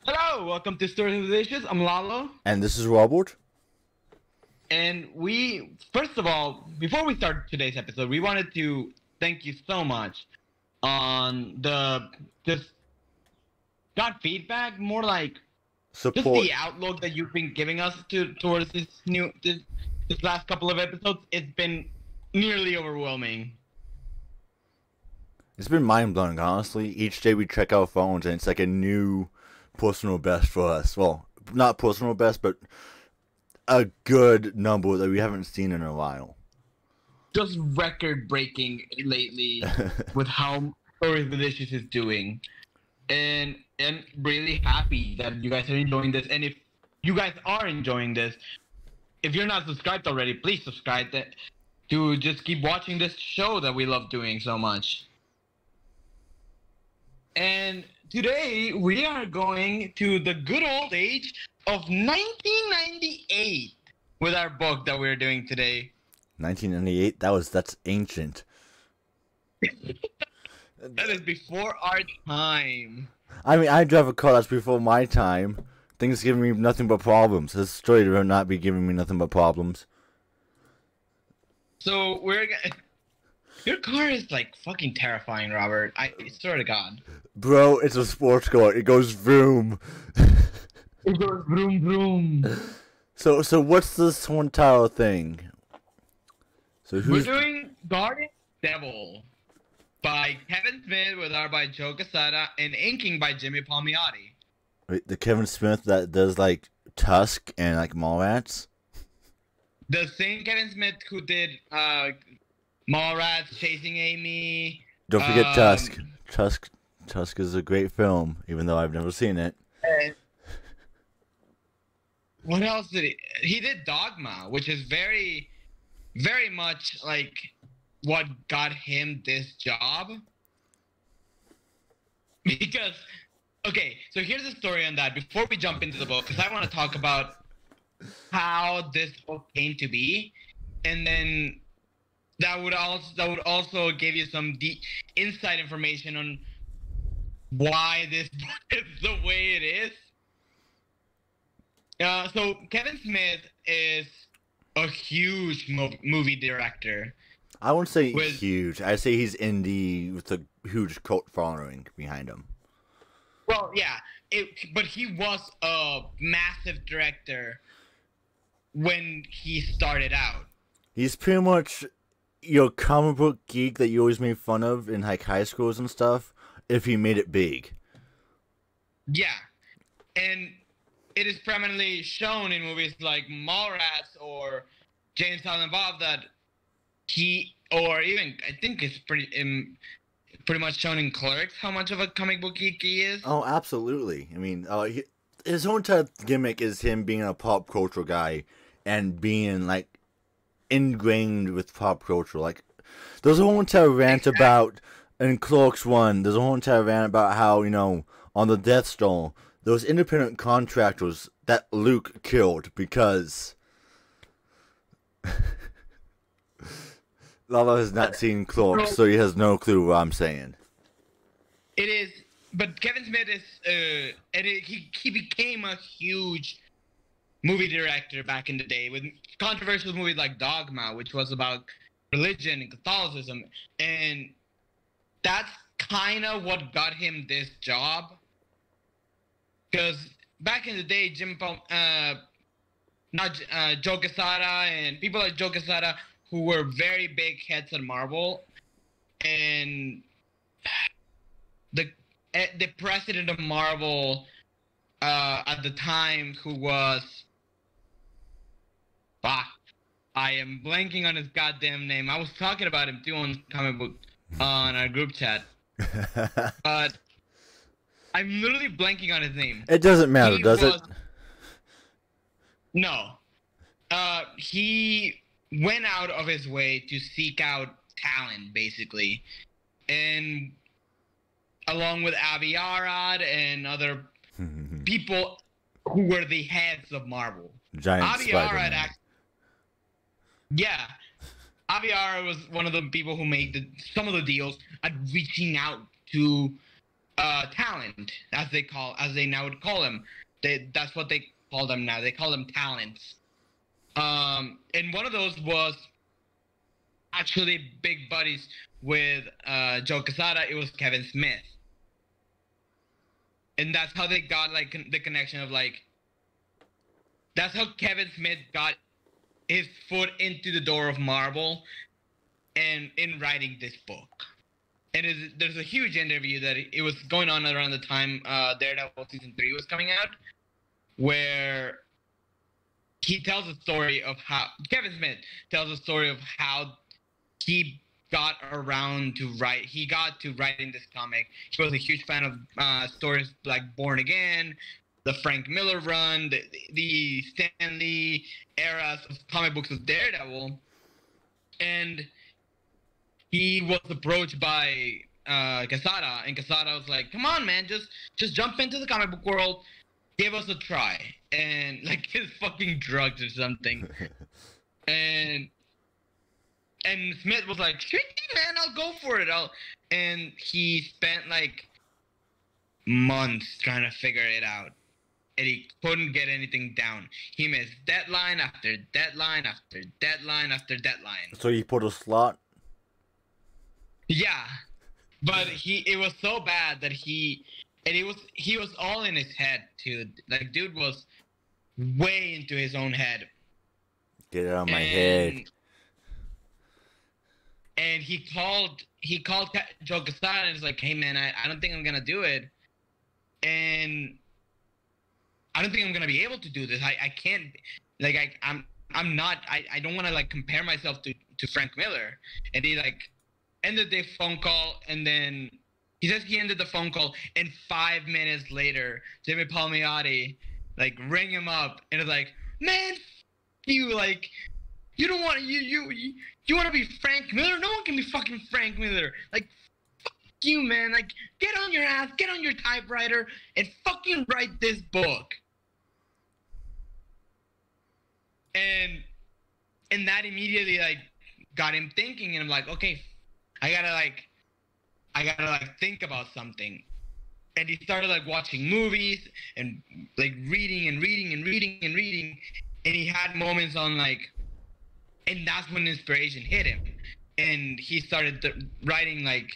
Hello, welcome to Stories of Delicious. I'm Lalo, And this is Robert. and first of all, before we start today's episode, we wanted to thank you so much on the just not feedback, more like just Support. the outlook that you've been giving us towards this last couple of episodes. It's been nearly overwhelming. It's been mind-blowing, honestly. Each day we check our phones and it's like a new personal best for us. Well, not personal best, but a good number that we haven't seen in a while. Just record breaking lately with how Stories of Delicious is doing. And I'm really happy that you guys are enjoying this. And if you guys are enjoying this, if you're not subscribed already, please subscribe to just keep watching this show that we love doing so much. And today we are going to the good old age of 1998 with our book that we're doing today. 1998? That's ancient. That is before our time. I mean, I drive a car that's before my time. Things giving me nothing but problems. This story will not be giving me nothing but problems. So your car is like fucking terrifying, Robert. I swear to God. Bro, it's a sports car. It goes vroom. It goes vroom vroom. So what's this whole entire thing? So We're doing Daredevil by Kevin Smith with art by Joe Quesada and inking by Jimmy Palmiotti. Wait, the Kevin Smith that does like Tusk and like Mallrats? The same Kevin Smith who did Mallrats, Chasing Amy. Don't forget Tusk. Tusk is a great film, even though I've never seen it. And what else did he did Dogma, which is very, very much like what got him this job. Because, okay, so here's the story on that before we jump into the book, because I want to talk about how this book came to be, and then that would also give you some inside information on why this book is the way it is. So Kevin Smith is a huge movie director. I wouldn't say huge. I'd say he's indie with a huge cult following behind him. Well, yeah, but he was a massive director when he started out. He's pretty much your comic book geek that you always made fun of in like high schools and stuff, if he made it big. Yeah, and it is prominently shown in movies like Mallrats or James Silent Bob that he, or even I think it's pretty much shown in Clerks how much of a comic book geek he is. Oh, absolutely. I mean, his whole entire gimmick is him being a pop culture guy and being like ingrained with pop culture. Like, there's a whole entire rant about in Clerks 1. There's a whole entire rant about how, you know, on the Death Star, those independent contractors that Luke killed because Lala has not seen Clerks, so he has no clue what I'm saying. It is, but Kevin Smith is, he became a huge movie director back in the day with controversial movies like Dogma, which was about religion and Catholicism, and that's kind of what got him this job. Because back in the day, Joe Quesada and people like Joe Quesada who were very big heads at Marvel, and the president of Marvel at the time, who was, I am blanking on his goddamn name. I was talking about him too on comic book on our group chat, but I'm literally blanking on his name. It doesn't matter, does it? No. He went out of his way to seek out talent, basically. And along with Avi Arad and other people who were the heads of Marvel. Giant Avi Arad yeah. Avi Arad was one of the people who made some of the deals at reaching out to talent, as they now would call him. That's what they call them now. They call them talents. And one of those was actually big buddies with Joe Quesada. It was Kevin Smith, and that's how they got like the connection of like. That's how Kevin Smith got his foot into the door of Marvel, and in writing this book. And there's a huge interview that it was going on around the time Daredevil season 3 was coming out, where he tells a story of how Kevin Smith tells a story of how he got around to write. He got to writing this comic. He was a huge fan of stories like Born Again, the Frank Miller run, the Stan Lee eras of comic books of Daredevil, and he was approached by Quesada, and Quesada was like, "Come on, man, just jump into the comic book world, give us a try," and like his fucking drugs or something, and Smith was like, "Sweet, man, I'll go for it." And he spent like months trying to figure it out, and he couldn't get anything down. He missed deadline after deadline after deadline after deadline. So he put a slot. Yeah, but it was so bad that he was all in his head too. Like, dude was way into his own head. Get it out of my head. And he called Joe Quesada and was like, "Hey man, I don't think I'm gonna do it, and I don't think I'm gonna be able to do this. I can't, like, I'm not. I don't want to like compare myself to Frank Miller." And he like ended the phone call, and then he says he ended the phone call, and 5 minutes later, Jimmy Palmiotti like ring him up and is like, "Man, you like, you don't want you want to be Frank Miller? No one can be fucking Frank Miller. Like, fuck you, man. Like, get on your ass, get on your typewriter, and fucking write this book." And that immediately like got him thinking, and I'm like, okay, I gotta think about something. And he started like watching movies and like reading, and he had moments on like, and that's when inspiration hit him, and he started writing like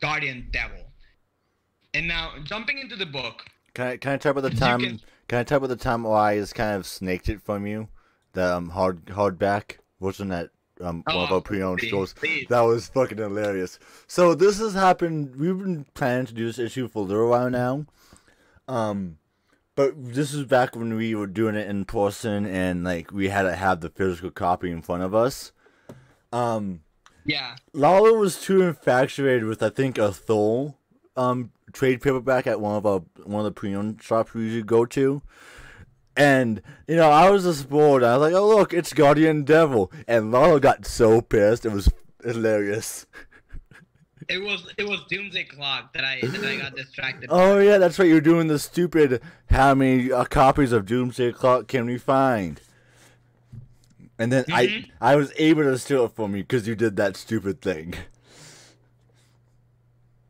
Guardian Devil. And now jumping into the book, can I talk about the time? Can I talk about the time why I just kind of snaked it from you? The hardback, wasn't that one of our pre-owned shows? That was fucking hilarious. So this has happened. We've been planning to do this issue for a little while now, but this is back when we were doing it in person, and like we had to have the physical copy in front of us. Yeah. Lalo was too infatuated with, I think, a Thor trade paperback at one of the pre-owned shops we usually go to. And, you know, I was just bored. I was like, "Oh, look, it's Guardian Devil." And Lalo got so pissed. It was hilarious. It was Doomsday Clock that I got distracted. Oh, yeah, that's right. You're doing the stupid, how many copies of Doomsday Clock can we find? And then I was able to steal it from you because you did that stupid thing.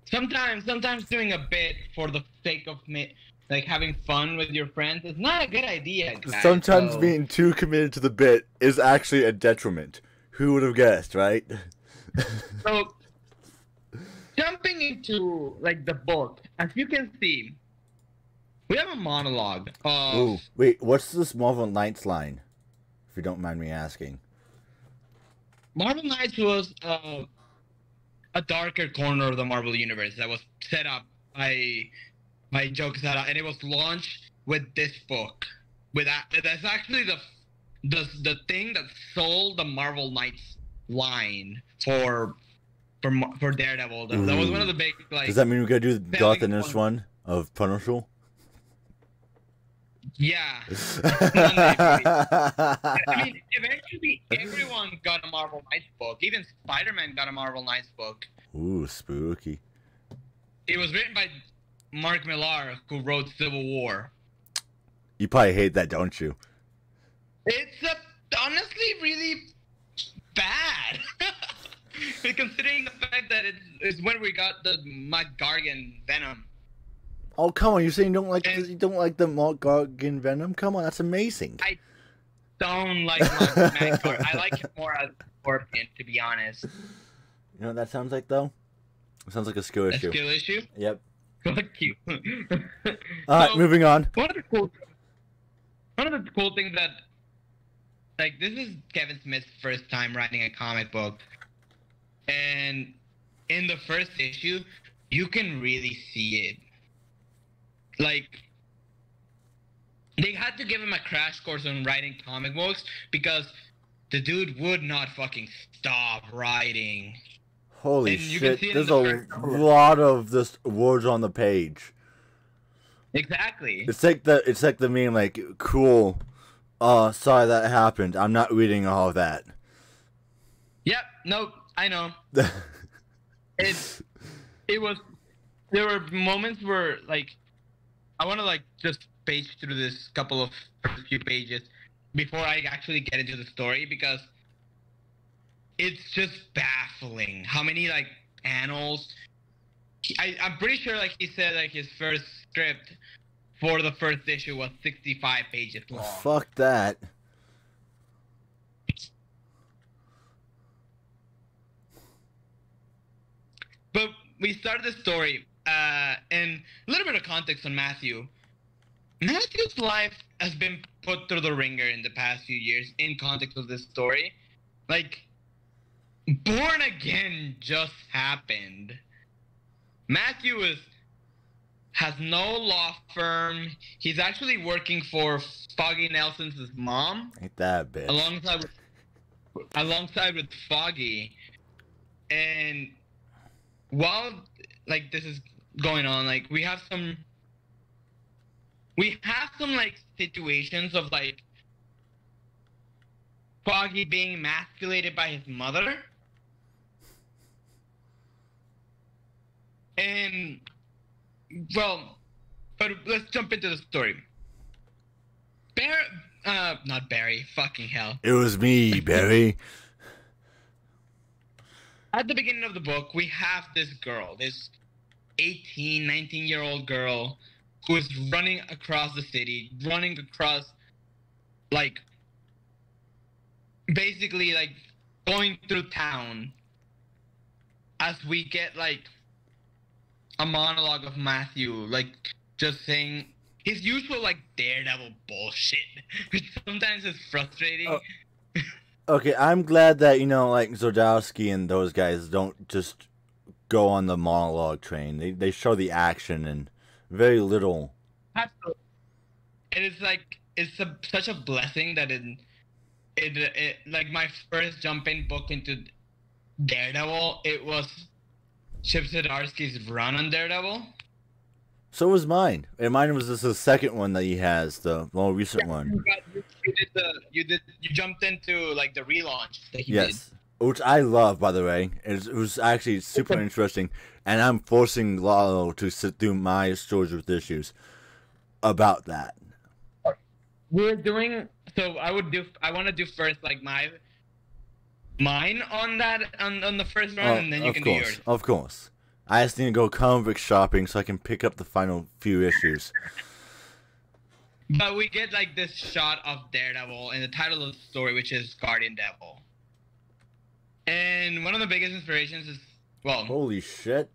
Sometimes doing a bit for the sake of like having fun with your friends is not a good idea, guys. Sometimes being too committed to the bit is actually a detriment. Who would have guessed, right? So, jumping into like the book, as you can see, we have a monologue of... Ooh, wait, what's this Marvel Knights line? If you don't mind me asking. Marvel Knights was a darker corner of the Marvel Universe that was set up by Joe Quesada, and it was launched with this book. That's actually the thing that sold the Marvel Knights line for Daredevil. That was one of the big, like... Does that mean we gotta do the Goth and this one of Punisher? Yeah. I mean, eventually everyone got a Marvel Knights book. Even Spider-Man got a Marvel Knights book. Ooh, spooky. It was written by Mark Millar, who wrote Civil War. You probably hate that, don't you? It's honestly really bad. Considering the fact that it's when we got the Gargan Venom. Oh, come on! You're saying And you don't like the Mark Gargan Venom? Come on, that's amazing. I don't like Matt Card. I like him more as Scorpion, to be honest. You know what that sounds like, though? It sounds like a skill A issue. skill issue? Yep. Fuck you. Alright, moving on. One of the cool things that, like, this is Kevin Smith's first time writing a comic book, and in the first issue, you can really see it. Like, they had to give him a crash course on writing comic books because the dude would not fucking stop writing. Holy And you can shit! see it There's in a the lot of this words on the page. Exactly. It's like the meme, like, cool. Sorry that happened. I'm not reading all of that. Yep. Nope. I know. There were moments where, like, I want to, like, just page through this couple of first few pages before I actually get into the story, because it's just baffling how many, like, panels. I'm pretty sure, like, he said, like, his first script for the first issue was 65 pages long. Fuck that. But we started the story, and a little bit of context on Matthew. Matthew's life has been put through the ringer in the past few years in context of this story. Like, Born Again just happened. Matthew has no law firm. He's actually working for Foggy Nelson's mom. Ain't that bitch. Alongside with Foggy. And while, like, this is going on, like, we have some like situations of, like, Foggy being emasculated by his mother. And, well, but let's jump into the story. Not Barry, fucking hell. It was me, Barry. At the beginning of the book, we have this girl, this 18, 19-year-old girl who is running across the city, running across, like, basically, like, going through town, as we get, like, a monologue of Matthew, like, just saying his usual, like, Daredevil bullshit, which sometimes is frustrating. Oh. Okay, I'm glad that, you know, like, Zordowski and those guys don't just go on the monologue train. They show the action and very little. Absolutely. And it's like, such a blessing that it like, my first jump-in book into Daredevil, it was Chip Zdarsky's run on Daredevil. So was mine. And mine was just the second one that he has, the more recent one. You jumped into, like, the relaunch that he Yes. Which I love, by the way. It was actually super interesting. And I'm forcing Lalo to sit through my stories with issues about that. We're doing, so I want to do first, like, mine on that, on the first run, and then you can do yours. Of course. I just need to go comic shopping so I can pick up the final few issues. But we get, like, this shot of Daredevil and the title of the story, which is Guardian Devil. And one of the biggest inspirations is, well... Holy shit.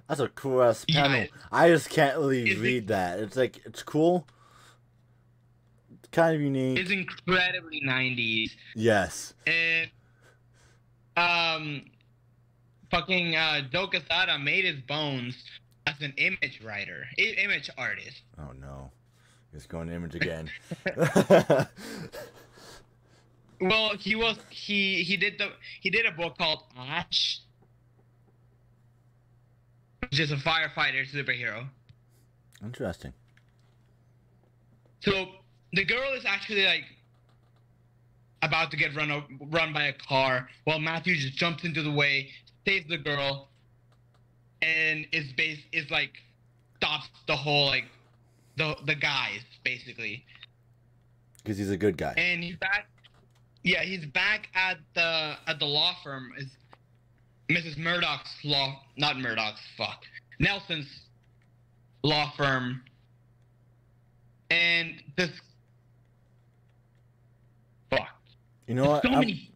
That's a cool ass panel. Yeah, I just can't really read that. It's like, it's cool. It's kind of unique. It's incredibly 90s. Yes. And, fucking, Joe Quesada made his bones as an image writer, image artist. Oh no. He's going to image again. Well, he did a book called Ash, which is a firefighter superhero. Interesting. So the girl is actually, like, about to get run by a car, while Matthew just jumps into the way, saves the girl, and is like stops the whole, like, the guys, basically. Because he's a good guy. And he's back. Yeah, he's back at the law firm. Is Mrs. Murdoch's Nelson's law firm, and this. Fuck. You know what? So many.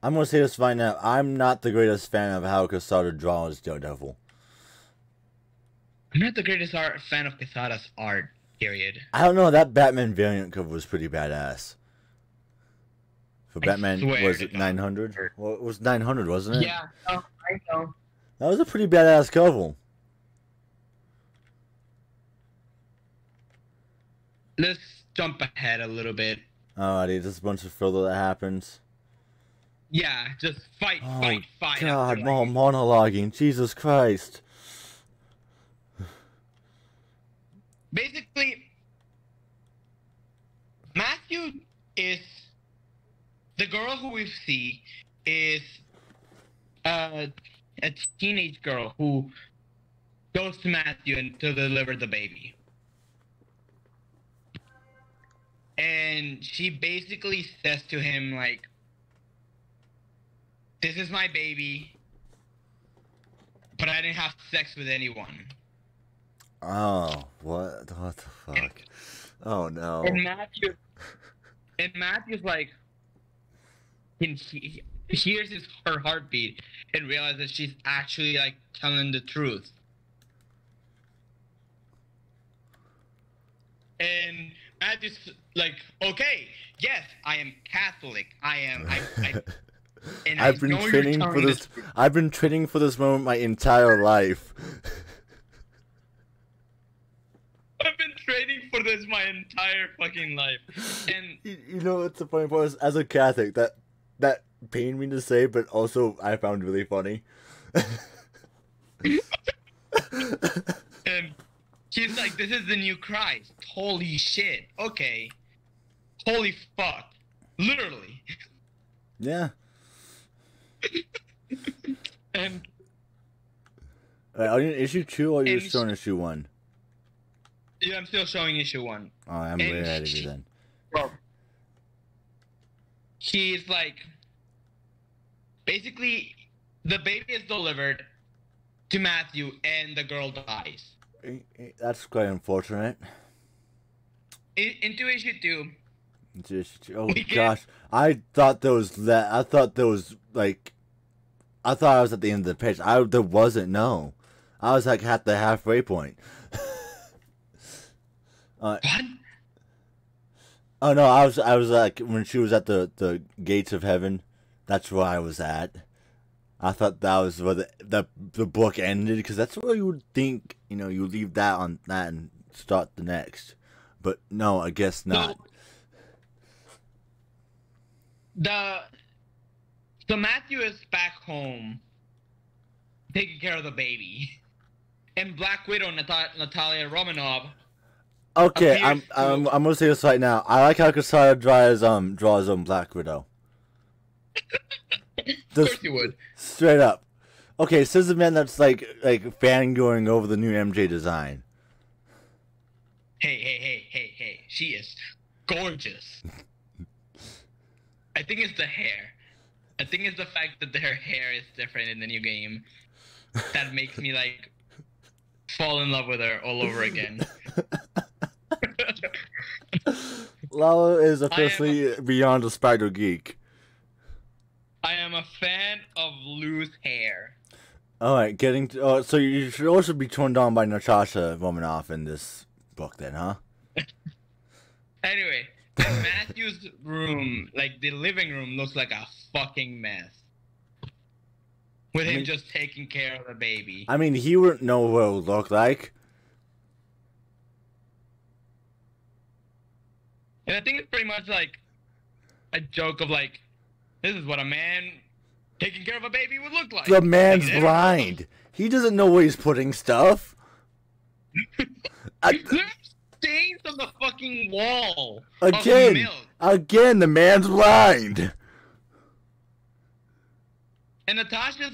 I'm gonna say this right now. I'm not the greatest fan of how Quesada draws Daredevil. I'm not the greatest fan of Quesada's art. Period. I don't know. That Batman variant cover was pretty badass. For I Batman, swear was to it God. 900? Well, it was 900, wasn't it? Yeah, I know. That was a pretty badass cover. Let's jump ahead a little bit. Alrighty, just a bunch of filler that happens. Yeah, just fight. God, after, more monologuing. Jesus Christ. Basically, Matthew is the girl who we see is a teenage girl who goes to Matthew and to deliver the baby. And she basically says to him, like, this is my baby, but I didn't have sex with anyone. Oh, what the fuck? Oh no. And Matthew's like, and he hears her heartbeat and realizes she's actually like telling the truth. And Matthew's like, okay, yes, I am Catholic. And I've been training for this. I've been training for this moment my entire life. I've been training for this my entire fucking life. And you know what's the funny part is, as a Catholic, that pained me to say, but also I found really funny. and she's like, this is the new Christ. Holy shit. Okay. Holy fuck. Literally. Yeah. And Are you in issue 2 or are you and still in issue 1? yeah, I'm still showing issue 1. Oh, I'm way and ahead of you then. Well, she's like, basically, the baby is delivered to Matthew and the girl dies. That's quite unfortunate. Into issue 2. Oh We get- gosh, I thought there was I thought I was at the end of the page. There wasn't. No, I was like at the halfway point. What? Oh no, I was like when she was at the gates of heaven. That's where I was at. I thought that was where the book ended, because that's where you would think, you leave that on that and start the next. But no, I guess not. So Matthew is back home taking care of the baby. And Black Widow, Natalia Romanoff. Okay, appears I'm gonna say this right now. I like how Quesada draws Black Widow. Of course you would. Straight up. Okay, says the man that's like fangirling over the new MJ design. Hey. She is gorgeous. I think it's the hair. I think it's the fact that her hair is different in the new game that makes me like fall in love with her all over again. Lalo is officially beyond a spider geek. I am a fan of loose hair. Alright, so you should also be turned on by Natasha Romanoff in this book then, huh? Anyway, Matthew's room, like the living room, looks like a fucking mess. With him just taking care of the baby. I mean, he wouldn't know what it would look like. And I think it's pretty much like a joke of like, this is what a man taking care of a baby would look like. The man's Like, blind. He doesn't know where he's putting stuff. There's stains on the fucking wall. Of milk. Again, the man's blind. And Natasha's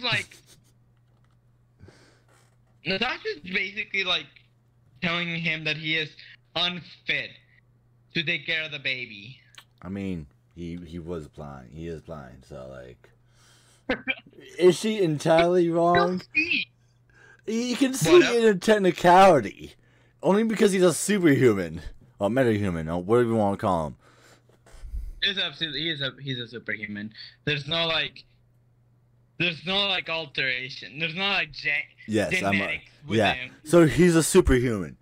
basically like telling him that he is unfit to take care of the baby. I mean, he was blind. He is blind, so like, is she entirely wrong? You can see it in a technicality. Only because he's a superhuman. Or metahuman, or whatever you want to call him. He's a superhuman. There's no alteration. There's no like genetics with him. So he's a superhuman.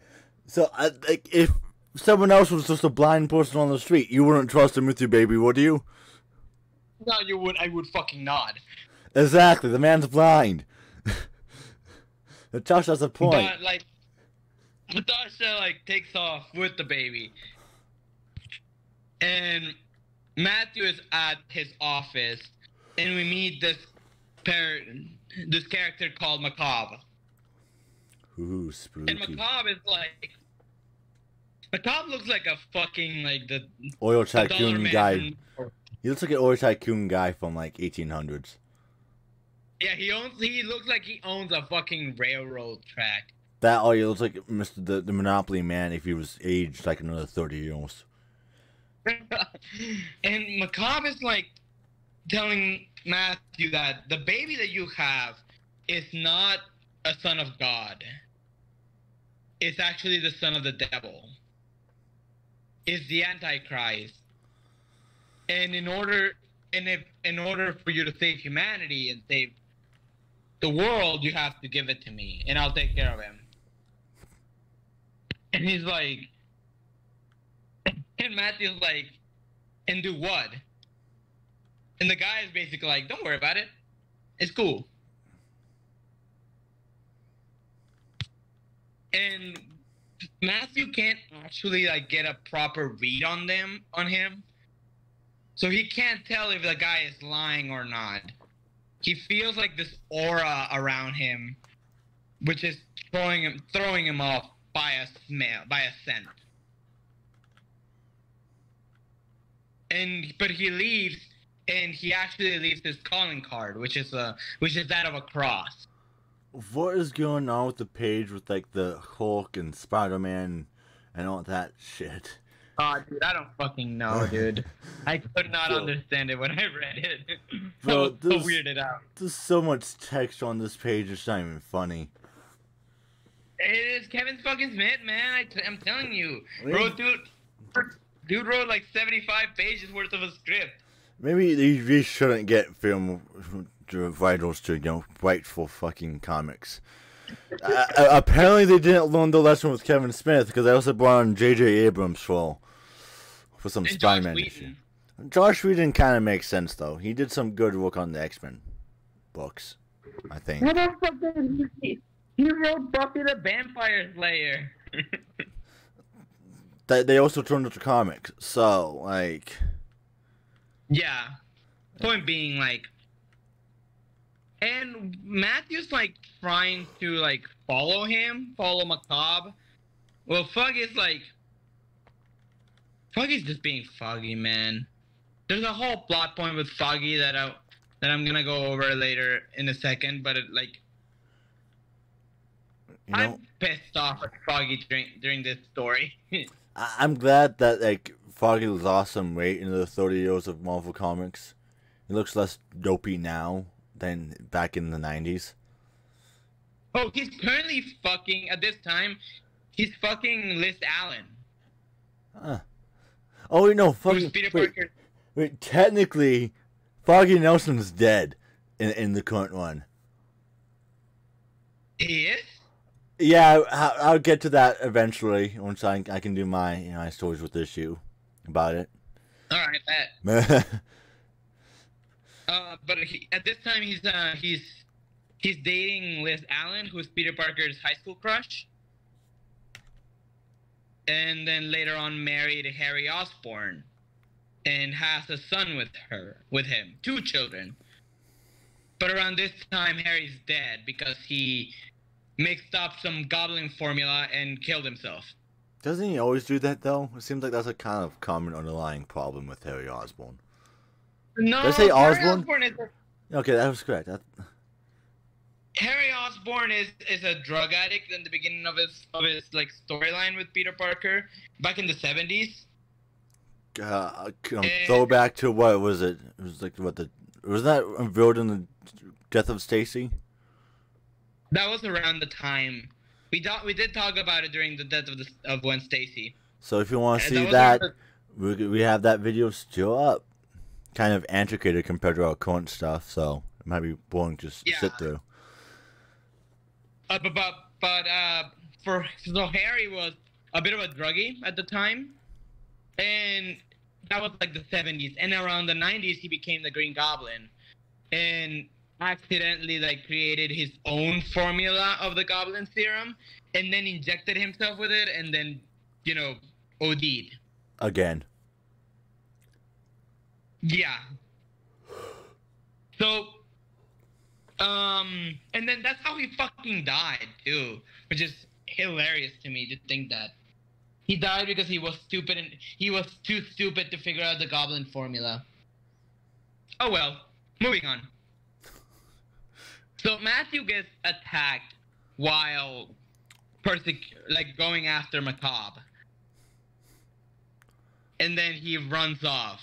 So like if someone else was just a blind person on the street, you wouldn't trust him with your baby, would you? No, you would. I would fucking not. Exactly. The man's blind. Natasha has a point. But like, Natasha like takes off with the baby, and Matthew is at his office, and we meet this character called Macabre. Ooh, spooky. And Macabre is like, Macabre looks like a fucking like the oil tycoon guy. From, He looks like an oil tycoon guy from like 1800s. Yeah, he looks like he owns a fucking railroad track. That or he looks like Mr. the Monopoly man if he was aged like another 30 years. And Macabre is like telling Matthew that the baby that you have is not a son of God. It's actually the son of the devil. It's the Antichrist. And in order for you to save humanity and save the world, you have to give it to me, and I'll take care of him. And he's like, and Matthew's like, and do what? And the guy is basically like, don't worry about it. It's cool. And Matthew can't actually like get a proper read on him. So he can't tell if the guy is lying or not. He feels like this aura around him, which is throwing him off by a scent. But he leaves, and he actually leaves his calling card, which is that of a cross. What is going on with the page with like the Hulk and Spider-Man and all that shit? Oh, dude, I don't fucking know, dude. I could not understand it when I read it. Bro, I was so weirded out. There's so much text on this page, it's not even funny. It is Kevin fucking Smith, man. I'm telling you. Bro, dude wrote like 75 pages worth of a script. Maybe they shouldn't get film writers to write for fucking comics. Apparently they didn't learn the lesson with Kevin Smith, because they also brought on J.J. Abrams for some Spider-Man issue. Josh Whedon kind of makes sense, though. He did some good work on the X-Men books, I think. What the fuck did he wrote Buffy the Vampire Slayer. They also turned into comics, so, like... Yeah. Point being, like... And Matthew's, like, trying to, like, follow Macabre. Well, Fug is just being Foggy, man. There's a whole plot point with Foggy that I'm gonna go over later in a second, but I'm pissed off at Foggy during this story. I'm glad that, like, Foggy lost some weight in the 30 years of Marvel Comics. He looks less dopey now than back in the 90s. Oh, he's currently fucking, at this time, he's fucking Liz Allen. Oh, wait, no, fucking, wait, technically, Foggy Nelson's dead in the current one. He is? Yeah, I'll get to that eventually, once I can do my stories with issue about it. Alright, that. But at this time, he's dating Liz Allen, who's Peter Parker's high school crush. And then later on married Harry Osborn. And has a son with him. 2 children. But around this time, Harry's dead because he mixed up some goblin formula and killed himself. Doesn't he always do that, though? It seems like that's a kind of common underlying problem with Harry Osborn. No, did I say Osborn? Harry Osborn Okay, that was correct. Harry Osborn is a drug addict in the beginning of his like storyline with Peter Parker back in the 70s. Throwback to what was it? It was like was that unveiled in the death of Stacy? That was around the time We did talk about it during the death of Gwen Stacy. So if you want to And see that that, was we have that video still up. Kind of antiquated compared to our current stuff, so it might be boring to sit through. So Harry was a bit of a druggie at the time, and that was like the 70s. And around the 90s, he became the Green Goblin, and accidentally like created his own formula of the Goblin Serum, and then injected himself with it, and then OD'd again. Yeah. So, and then that's how he fucking died too, which is hilarious to me to think that he died because he was stupid and he was too stupid to figure out the Goblin formula. Oh well, moving on. So Matthew gets attacked while going after Macabre, and then he runs off.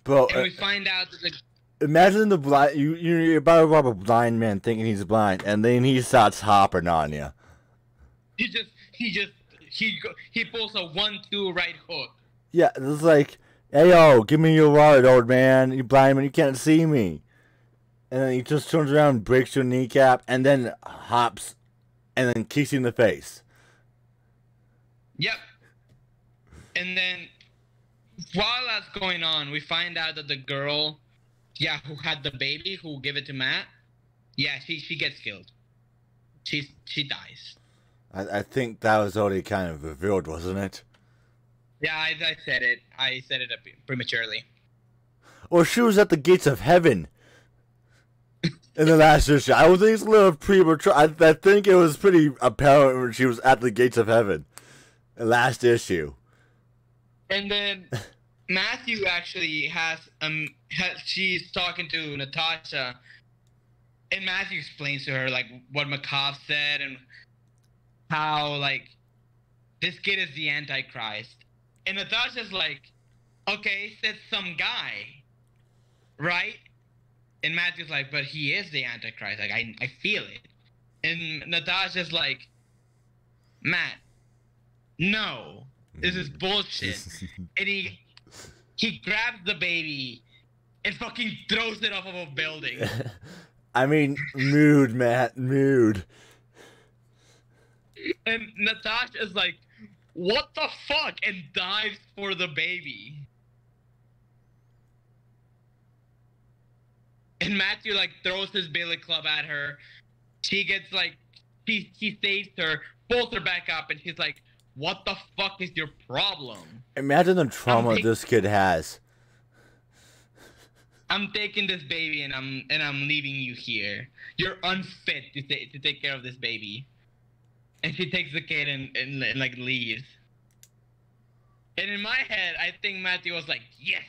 Bro, and we find out that imagine the blind you're about to rob a blind man thinking he's blind, and then he starts hopping on you. He pulls a 1-2 right hook. Yeah, it's like, hey yo, give me your wallet, old man. You blind man, you can't see me. And then he just turns around, breaks your kneecap, and then hops, and then kicks you in the face. Yep. And then, while that's going on, we find out that the girl, who had the baby, who gave it to Matt, she gets killed. She dies. I think that was already kind of revealed, wasn't it? Yeah, I said it. I said it prematurely. Or she was at the gates of heaven in the last issue. I would think it's a little premature. I think it was pretty apparent when she was at the gates of heaven in the last issue. And then Matthew actually she's talking to Natasha, and Matthew explains to her like what Macabre said and how like this kid is the Antichrist. And Natasha's like, okay, said some guy, right? And Matthew's like, but he is the Antichrist. Like I feel it. And Natasha's like, Matt, no, this is bullshit. And he grabs the baby and fucking throws it off of a building. I mean, mood, Matt, mood. And Natasha's like, what the fuck? And dives for the baby. And Matthew like throws his billy club at her. She gets like, he saves her, pulls her back up, and she's like, what the fuck is your problem? Imagine the trauma this kid has. I'm taking this baby and I'm leaving you here. You're unfit to take care of this baby. And she takes the kid and like leaves. And in my head, I think Matthew was like, yes,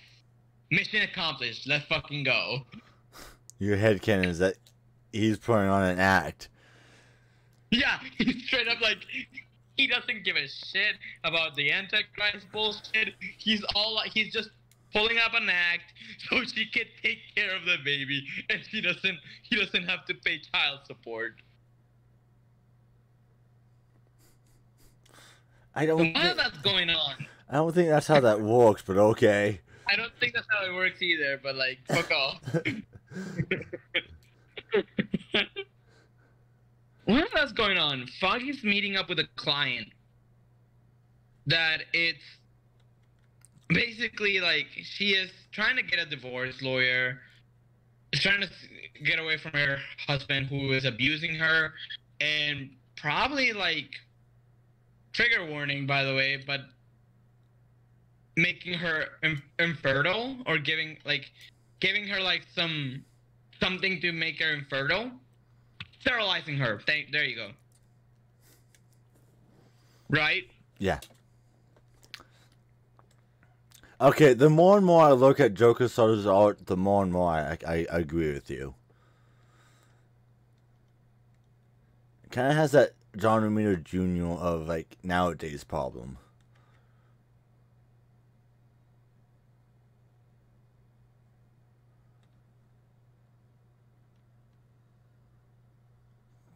mission accomplished. Let's fucking go. Your headcanon is that he's putting on an act. Yeah, he's straight up like, he doesn't give a shit about the Antichrist bullshit. He's just pulling up an act so she can take care of the baby, and he doesn't have to pay child support. While that's going on, I don't think that's how that works, but okay. I don't think that's how it works either, but like, fuck off. While that's going on, Foggy's meeting up with a client that it's basically like she is trying to get a divorce lawyer, is trying to get away from her husband who is abusing her, and probably like, trigger warning by the way, but making her infertile or giving her like something to make her infertile. Sterilizing her. There you go. Right? Yeah. Okay, the more and more I look at Joe Quesada's art, the more and more I agree with you. It kind of has that John Romita Jr. of, like, nowadays problem.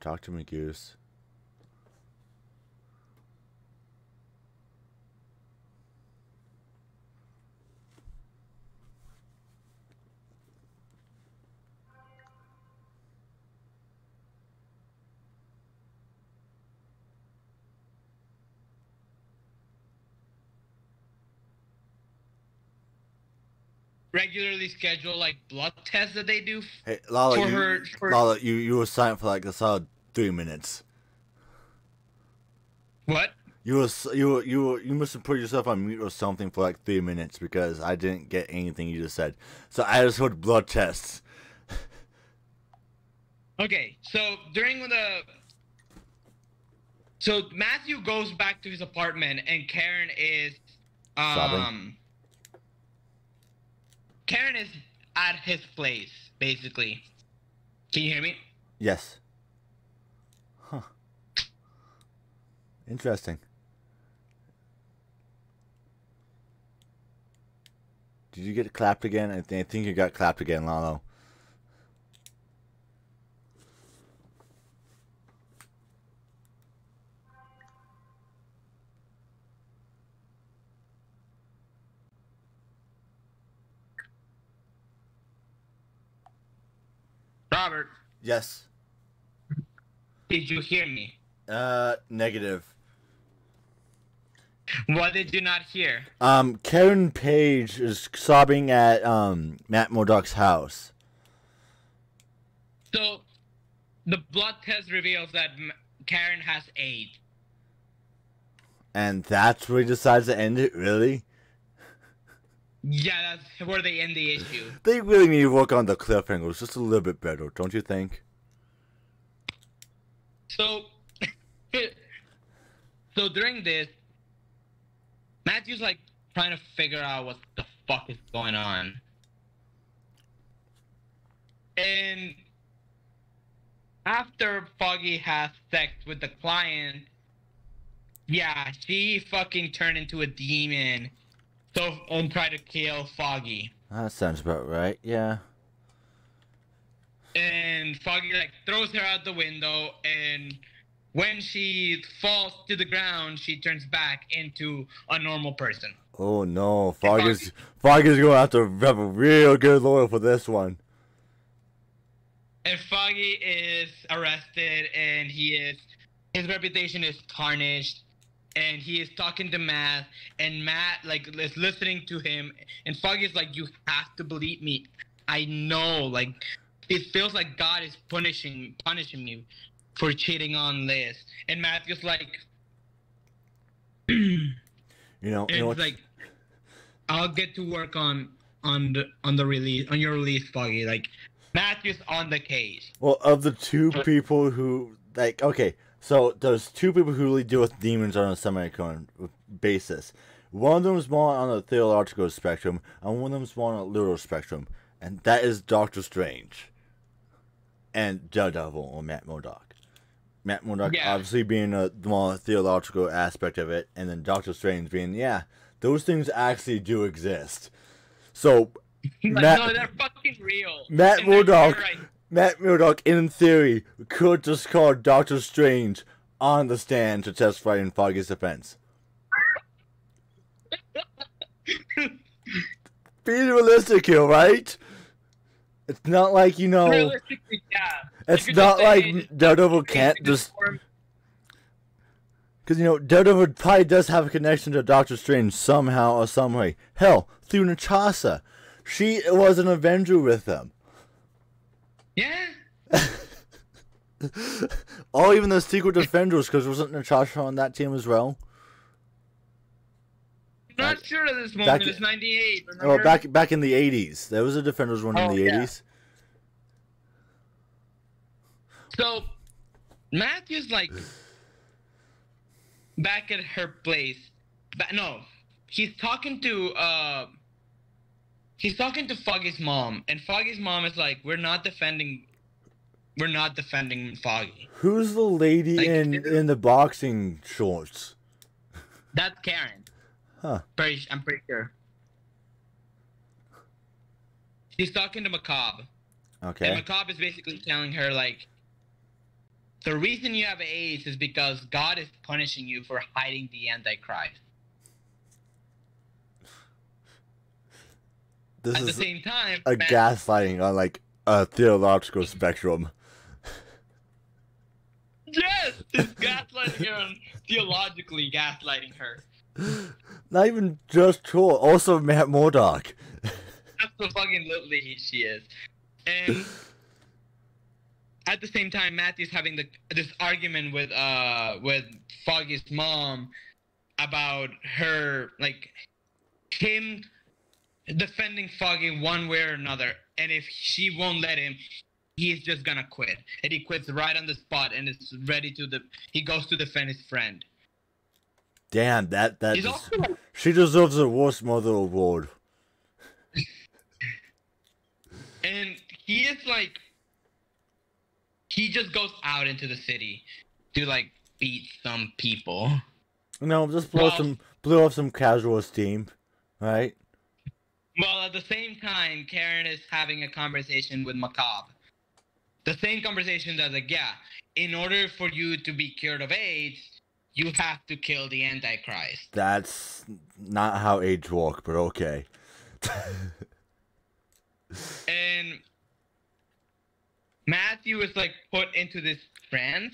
Talk to me, Goose. regularly scheduled like blood tests that they do Hey, Lalo, for you, her. Lalo, you were silent for like a solid 3 minutes. What? You must have put yourself on mute or something for like 3 minutes because I didn't get anything you just said. So I just heard blood tests. Okay, so so Matthew goes back to his apartment and Karen is Sobbing? Karen is at his place, basically. Can you hear me? Yes. Huh. Interesting. Did you get clapped again? I think you got clapped again, Lalo. Robert, Yes. did you hear me? Negative. What did you not hear? Karen Page is sobbing at, Matt Murdock's house. So, the blood test reveals that Karen has AIDS. And that's where he decides to end it, really? Yeah, that's where they end the issue. They really need to work on the cliffhangers just a little bit better, don't you think? So, so during this, Matthew's like trying to figure out what the fuck is going on. And after Foggy has sex with the client, yeah, she fucking turned into a demon. So, and try to kill Foggy. That sounds about right, yeah. And Foggy like throws her out the window, and when she falls to the ground, she turns back into a normal person. Oh no, Foggy's going to have to have a real good lawyer for this one. And Foggy is arrested, and his reputation is tarnished. And he is talking to Matt, and Matt like is listening to him, and Foggy's like, "You have to believe me. I know. Like, it feels like God is punishing me for cheating on Liz." And Matthew's like, you know it's like, "I'll get to work on your release, Foggy." Like, Matthew's on the case. Well, of the two people who like, okay. So there's two people who really deal with demons on a semi-current basis. One of them is more on the theological spectrum, and one of them is more on a literal spectrum, and that is Doctor Strange and Daredevil or Matt Murdock. Matt Murdock obviously being the more theological aspect of it, and then Doctor Strange being, yeah, those things actually do exist. So no, they're fucking real. Matt Murdock, in theory, could just call Doctor Strange on the stand to testify in Foggy's defense. Be realistic here, right? It's not like, Realistically, yeah. It's not like Daredevil can't just... Because, Daredevil probably does have a connection to Doctor Strange somehow or some way. Hell, through Natasha. She was an Avenger with them. Yeah. Or even the Secret Defenders, because wasn't Natasha on that team as well? I'm not sure at this moment. It's 98. Oh, back in the 80s. There was a Defenders one in the 80s. So, Matthew's like back at her place. No, he's talking to Foggy's mom, and Foggy's mom is like, we're not defending Foggy. Who's the lady in the boxing shorts? That's Karen. Huh. I'm pretty sure. She's talking to Macabre. Okay. And Macabre is basically telling her, like, the reason you have AIDS is because God is punishing you for hiding the Antichrist. This At is the same time, gaslighting on like a theological spectrum. Yes, it's gaslighting her, theologically gaslighting her. Not even just her, also Matt Murdock. Absolutely, she is. And at the same time, Matthew's having this argument with Foggy's mom about her, like, him defending Foggy one way or another, and if she won't let him, he's just gonna quit. And he quits right on the spot, and is ready to he goes to defend his friend. Damn, He's also, like, she deserves the worst mother award. And he is like, he just goes out into the city to, like, beat some people. No, just blow off some casual steam, right? Well, at the same time, Karen is having a conversation with Macabre. The same conversation that's like, yeah, in order for you to be cured of AIDS, you have to kill the Antichrist. That's not how AIDS work, but okay. And Matthew is, like, put into this trance.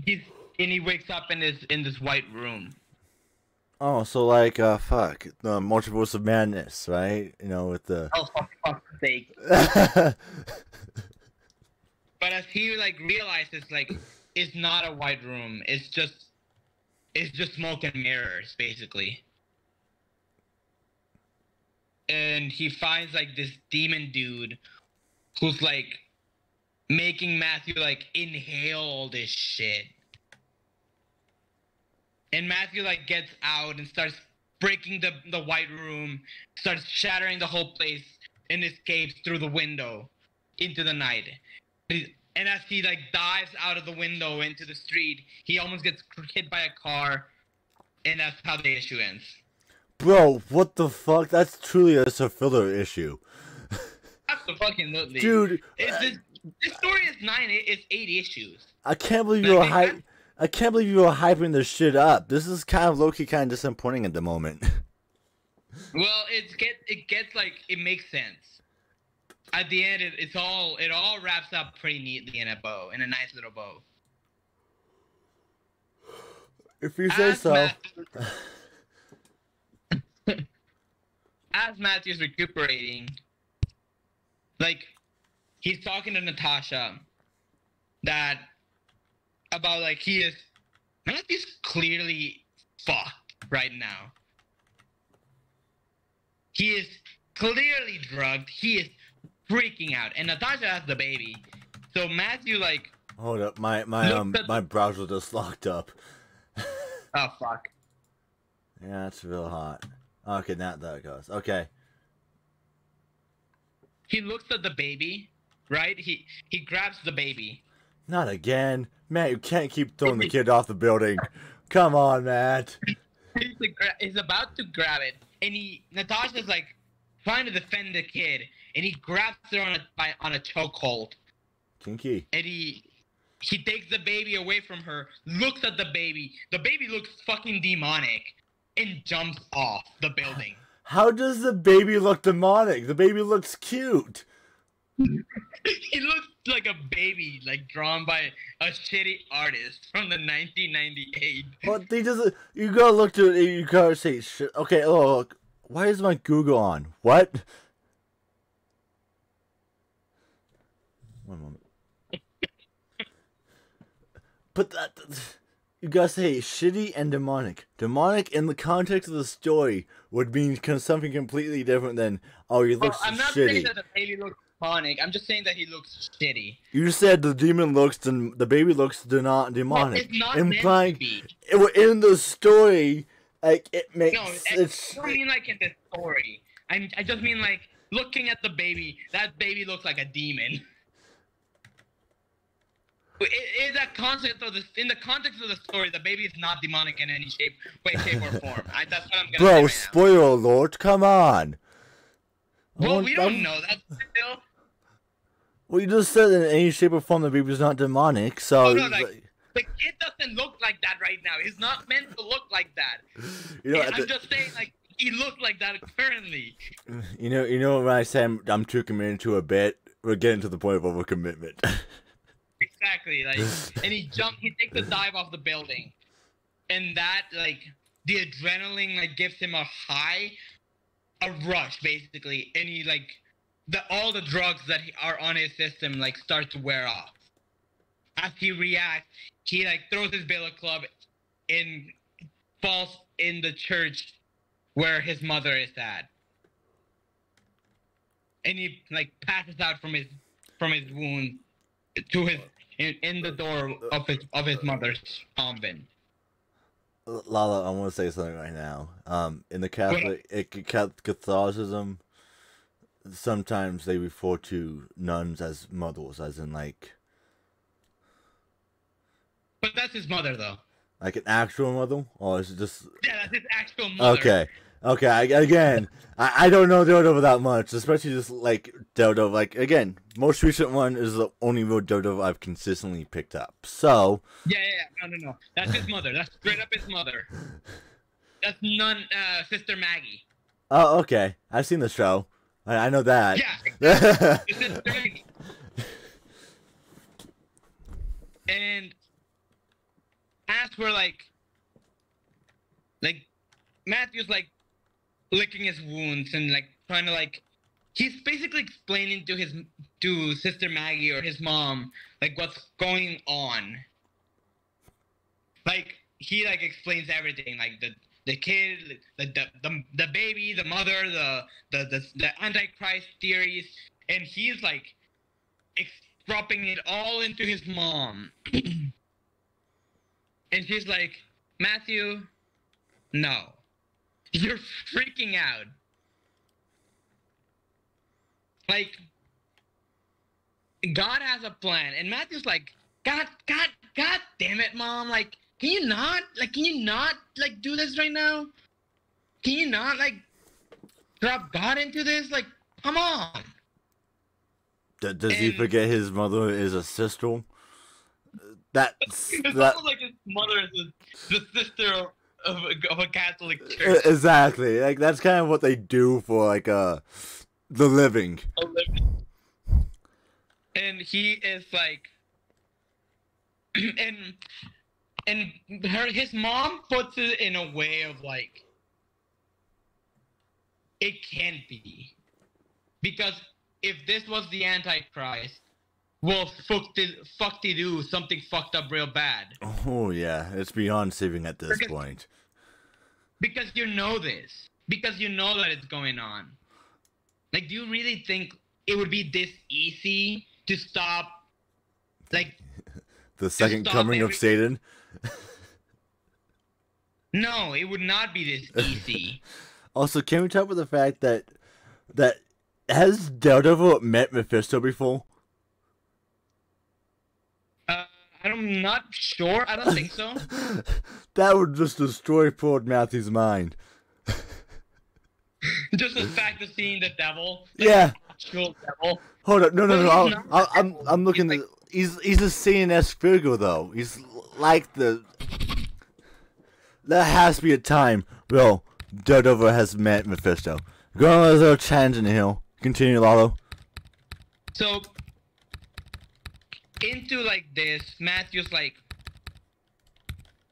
And he wakes up in this white room. Oh, so like, fuck, the Multiverse of Madness, right? You know, with the... Oh, for fuck's sake. But as he, like, realizes, like, it's not a white room. It's just smoke and mirrors, basically. And he finds, like, this demon dude who's, like, making Matthew, like, inhale all this shit. And Matthew, like, gets out and starts breaking the white room, starts shattering the whole place, and escapes through the window into the night. And as he, like, dives out of the window into the street, he almost gets hit by a car, and that's how the issue ends. Bro, what the fuck? That's truly a filler issue. Absolutely. Dude. This story is 8 issues. I can't believe you were I can't believe you were hyping this shit up. This is kind of low-key kind of disappointing at the moment. Well, it gets like, it makes sense. At the end, it all wraps up pretty neatly in a bow, in a nice little bow. If you say so. As Matthew's recuperating, like, he's talking to Natasha about, like, Matthew's clearly fucked right now. He is clearly drugged. He is freaking out. And Natasha has the baby. So Matthew, like... Hold up, my browser just locked up. Oh, fuck. Yeah, it's real hot. Okay, now that goes. Okay. He looks at the baby, right? He grabs the baby. Not again. Matt, you can't keep throwing the kid off the building. Come on, Matt. He's about to grab it, and Natasha's, like, trying to defend the kid, and he grabs her on a chokehold. Kinky. And he takes the baby away from her, looks at the baby. The baby looks fucking demonic, and jumps off the building. How does the baby look demonic? The baby looks cute. He looks like a baby, like, drawn by a shitty artist from the 1998. But you gotta look to it, you gotta say, shit. Okay, look. Why is my Google on? What? One moment. But you gotta say shitty and demonic. Demonic in the context of the story would mean something completely different than, oh, he looks shitty. I'm not saying that the baby looks demonic. I'm just saying that he looks shitty. You said the baby looks not demonic. It's not implying meant to be. In the story, like, it makes. No, I don't mean like in the story. I just mean, like, looking at the baby. That baby looks like a demon. In the context of the story, the baby is not demonic in any way, shape, or form. That's what I'm gonna say. Bro, right spoiler alert! Come on. Well, we don't know that still. Well, you just said in any shape or form the baby's not demonic, so... Oh, no, like, the kid doesn't look like that right now. He's not meant to look like that. You know, I'm just saying, like, he looked like that currently. You know when I say I'm too committed to a bit, we're getting to the point of overcommitment. Exactly, like, and he takes a dive off the building. And that, like, the adrenaline, like, gives him a high. a rush basically, and he like all the drugs that are on his system like start to wear off. As he reacts, he like throws his billy club and falls in the church where his mother is at, and he like passes out from his wound to his in the door of his mother's convent. Lala, I want to say something right now. In the Catholicism, sometimes they refer to nuns as mothers, as in like. But that's his mother, though. Like an actual mother, or is it just? Yeah, that's his actual mother. Okay. I don't know Daredevil that much, especially just like Daredevil. Like again, most recent one is the only real Daredevil I've consistently picked up. So. Yeah. No. That's his mother. That's straight up his mother. That's Sister Maggie. Oh, okay. I've seen the show. I know that. Yeah, exactly. It's Sister Maggie. And as we're like Matthew's like licking his wounds and like trying to like, he's basically explaining to Sister Maggie or his mom like what's going on. Like he like explains everything, like the kid, the baby, the mother, the Antichrist theories, and he's like dropping it all into his mom. And she's like, Matthew, no. You're freaking out. Like, God has a plan. And Matthew's like, God damn it, Mom. Like, can you not, do this right now? Can you not, drop God into this? Like, come on. Does he forget his mother is a sister? It's almost like his mother is the sister of a Catholic church. Exactly. Like that's kind of what they do for like the living. And he is like, and his mom puts it in a way of like, it can't be, because if this was the Antichrist, well, fuck they do something fucked up real bad. Oh yeah, it's beyond saving at this point. Because you know this. Because you know that it's going on. Like, do you really think it would be this easy to stop, like... the second coming of Satan? No, it would not be this easy. Also, can we talk about the fact that has Daredevil met Mephisto before? I'm not sure. I don't think so. That would just destroy poor Matthew's mind. Just the fact of seeing the devil. Yeah. Actual devil. Hold up. No. I'm looking at... He's a CNS figure, though. He's like the... There has to be a time where Daredevil has met Mephisto. Go on a little tangent here. Continue, Lalo. So... into like this, Matthew's like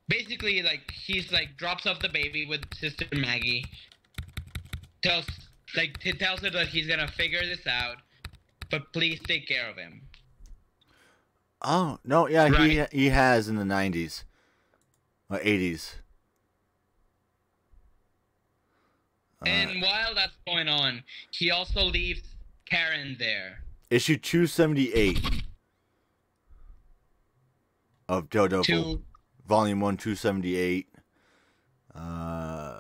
basically like he's like drops off the baby with Sister Maggie, tells her that he's gonna figure this out, but please take care of him. Oh no, yeah, right. he has in the 90s or 80s. And while that's going on, he also leaves Karen there. Issue 278. Of Daredevil, Volume 1, 278. Yeah,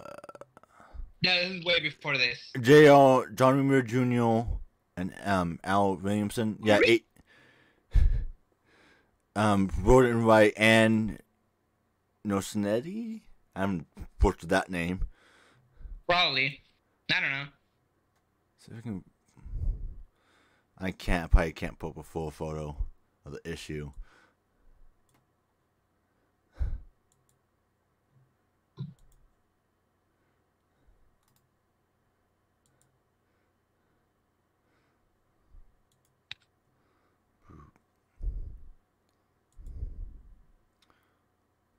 this is way before this. J.R. John Romita Jr. and Al Williamson. Yeah, wrote it and write Ann Nocinetti? I'm butchered that name. Probably. I don't know. See if I can. Probably can't put up a full photo of the issue.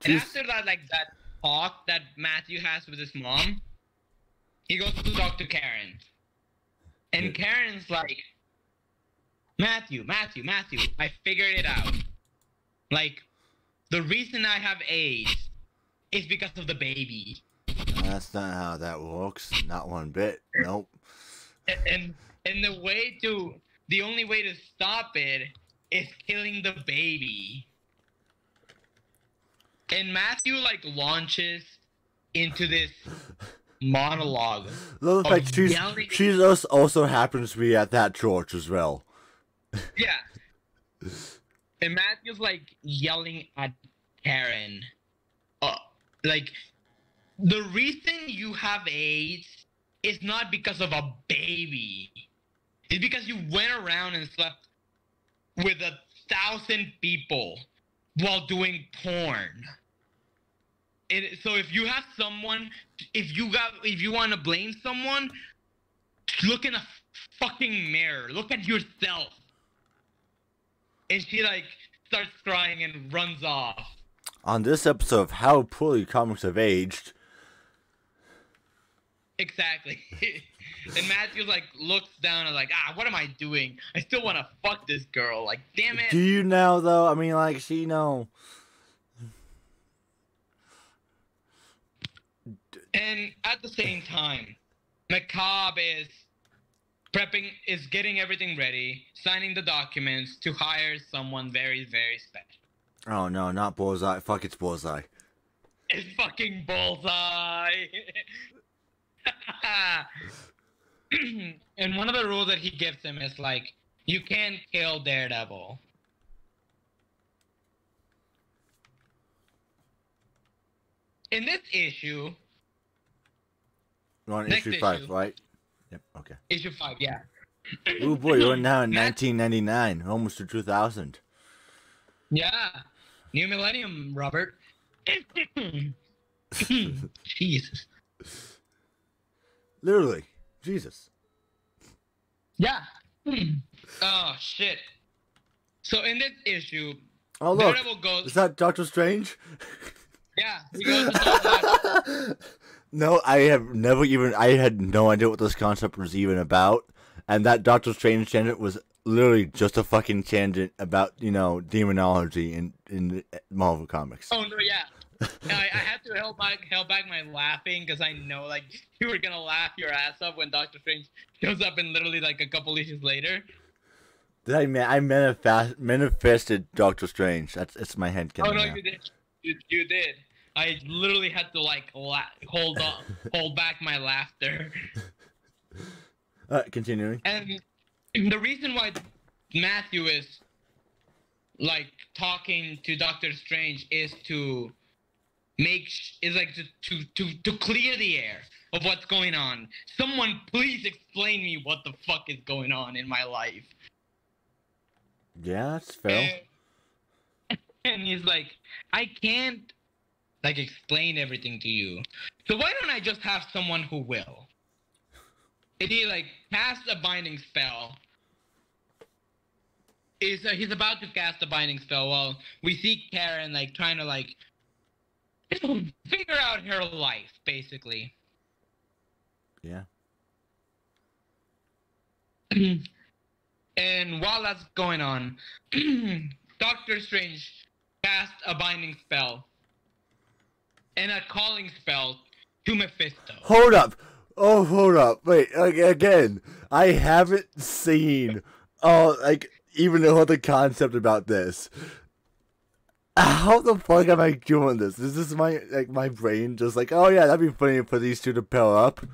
And after that, like that talk that Matthew has with his mom, he goes to talk to Karen. And Karen's like, Matthew, I figured it out. Like, the reason I have AIDS is because of the baby. That's not how that works. Not one bit. Nope. And the only way to stop it is killing the baby. And Matthew, like, launches into this monologue. The fact she's also happens to be at that church as well. Yeah. And Matthew's, like, yelling at Karen. Like, the reason you have AIDS is not because of a baby. It's because you went around and slept with 1,000 people while doing porn. So if you have someone, if you want to blame someone, look in a fucking mirror. Look at yourself. And she, like, starts crying and runs off. On this episode of How Poorly Comics Have Aged. Exactly. And Matthew, like, looks down and like, what am I doing? I still want to fuck this girl. Like, damn it. Do you now, though? I mean, like, she know. And at the same time, Macabre is getting everything ready, signing the documents to hire someone very, very special. Oh, no, not Bullseye. Fuck, it's Bullseye. It's fucking Bullseye. And one of the rules that he gives him is, like, you can't kill Daredevil. In this issue... We're on issue 5, right? Yep, okay. Issue 5, yeah. Oh boy, we're now in 1999, almost to 2000. Yeah. New millennium, Robert. Jesus. Literally. Jesus. Yeah. Oh, shit. So in this issue, oh, look. Daredevil goes... Is that Doctor Strange? Yeah, he goes to talk about... No, I had no idea what this concept was even about. And that Doctor Strange tangent was literally just a fucking tangent about, demonology in Marvel Comics. Oh, no, yeah. I had to held back my laughing because I know, like, you were gonna laugh your ass off when Doctor Strange shows up in literally, like, a couple issues later. I manifested Doctor Strange. It's my head canon. Oh, no, now. you did. You did. I literally had to, like, hold back my laughter. Continuing. And the reason why Matthew is, like, talking to Doctor Strange is to to clear the air of what's going on. Someone please explain me what the fuck is going on in my life. Yeah, that's fair. And he's like, I can't, like, explain everything to you. So why don't I just have someone who will? And he, like, casts a binding spell. He's about to cast a binding spell while we see Karen, like, trying to, like, figure out her life, basically. Yeah. And while that's going on, Doctor Strange cast a binding spell and a calling spell to Mephisto. Hold up. Oh, hold up. Wait, again, I haven't seen, even the other concept about this. How the fuck am I doing this? Is this my brain just like, oh yeah, that'd be funny for these two to pair up?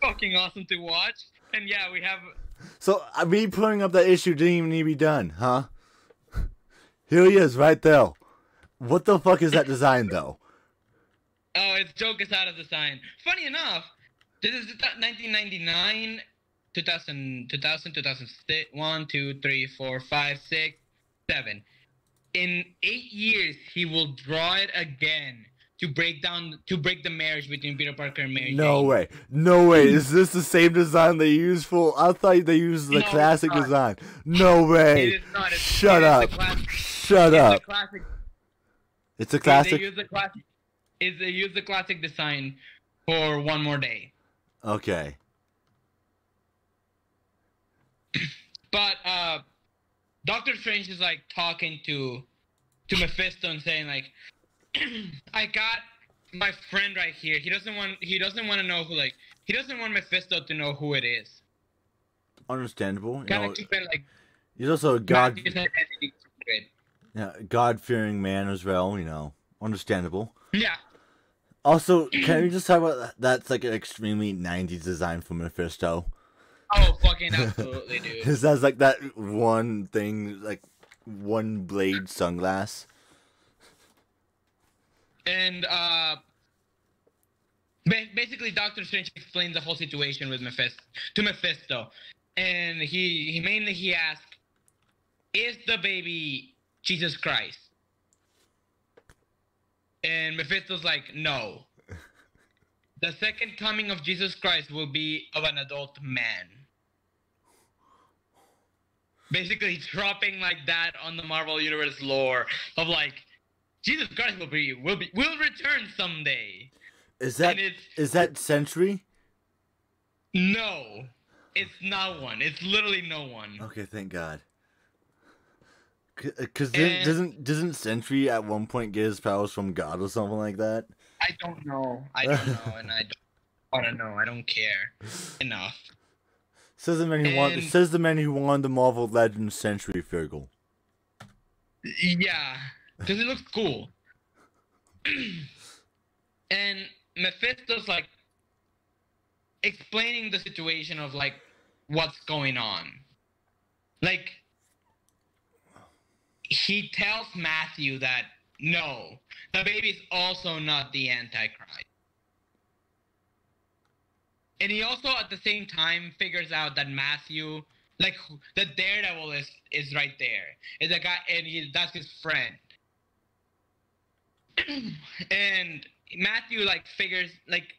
Fucking awesome to watch. And yeah, we have... So, me putting up that issue didn't even need to be done, huh? Here he is, right there. What the fuck is that design, though? Oh, it's Joe Quesada's design. Funny enough, this is 1999, 2000, 2006, 1, 2, 3, 4, 5, 6, 7. In 8 years, he will draw it again to break the marriage between Peter Parker and Mary Jane. No way. Is this the same design they used for? I thought they used the classic design. No way. It is not. Shut up. Shut up. It's a classic. They use the classic design for One More Day. Okay. But Doctor Strange is like talking to Mephisto and saying like, I got my friend right here. He doesn't want to know who, like, he doesn't want Mephisto to know who it is. Understandable. Kind of keeping like He's also a Matthew's identity secret. God-fearing man as well. Understandable. Yeah. Also, can we just talk about that? That's like an extremely 90s design for Mephisto. Oh, fucking absolutely, dude. It has like that one thing, like one blade sunglass. And basically, Doctor Strange explains the whole situation with Mephisto, and he asks, "Is the baby Jesus Christ?" And Mephisto's like, "No. The second coming of Jesus Christ will be of an adult man." Basically, dropping like that on the Marvel Universe lore of like, Jesus Christ will return someday. Is that Sentry? No, it's not one. It's literally no one. Okay, thank God. Because doesn't Sentry at one point get his powers from God or something like that? I don't know, and I don't want to know. I don't care enough. Says the man who won the Marvel Legends Sentry figure. Yeah, because it looks cool. And Mephisto's like explaining the situation of like what's going on. Like, he tells Matthew that no, the baby's also not the Antichrist. And he also at the same time figures out that Matthew, like, the Daredevil is right there. Is a guy, and that's his friend. And Matthew like figures like,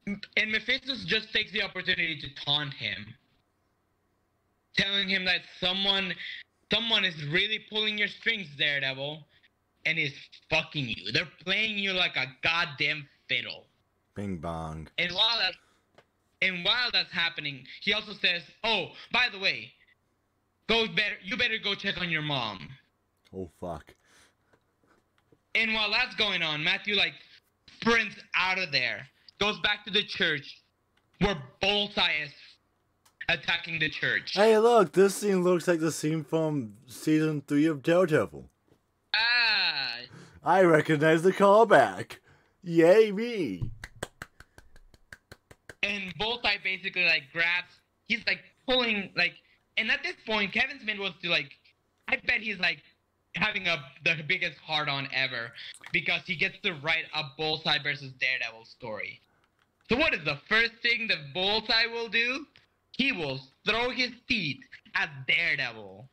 and Mephisto just takes the opportunity to taunt him, telling him that someone is really pulling your strings, Daredevil, and is fucking you. They're playing you like a goddamn fiddle. Bing bong. And while that's happening, he also says, "Oh, by the way, you better go check on your mom." Oh fuck. And while that's going on, Matthew like sprints out of there, goes back to the church, where Bullseye is attacking the church. Hey, look! This scene looks like the scene from season 3 of Daredevil. Ah! I recognize the callback. Yay me! And Bullseye basically like grabs. He's like pulling like, and at this point, Kevin Smith was to like, I bet he's like having the biggest hard-on ever because he gets to write a Bullseye versus Daredevil story. So what is the first thing that Bullseye will do? He will throw his teeth at Daredevil.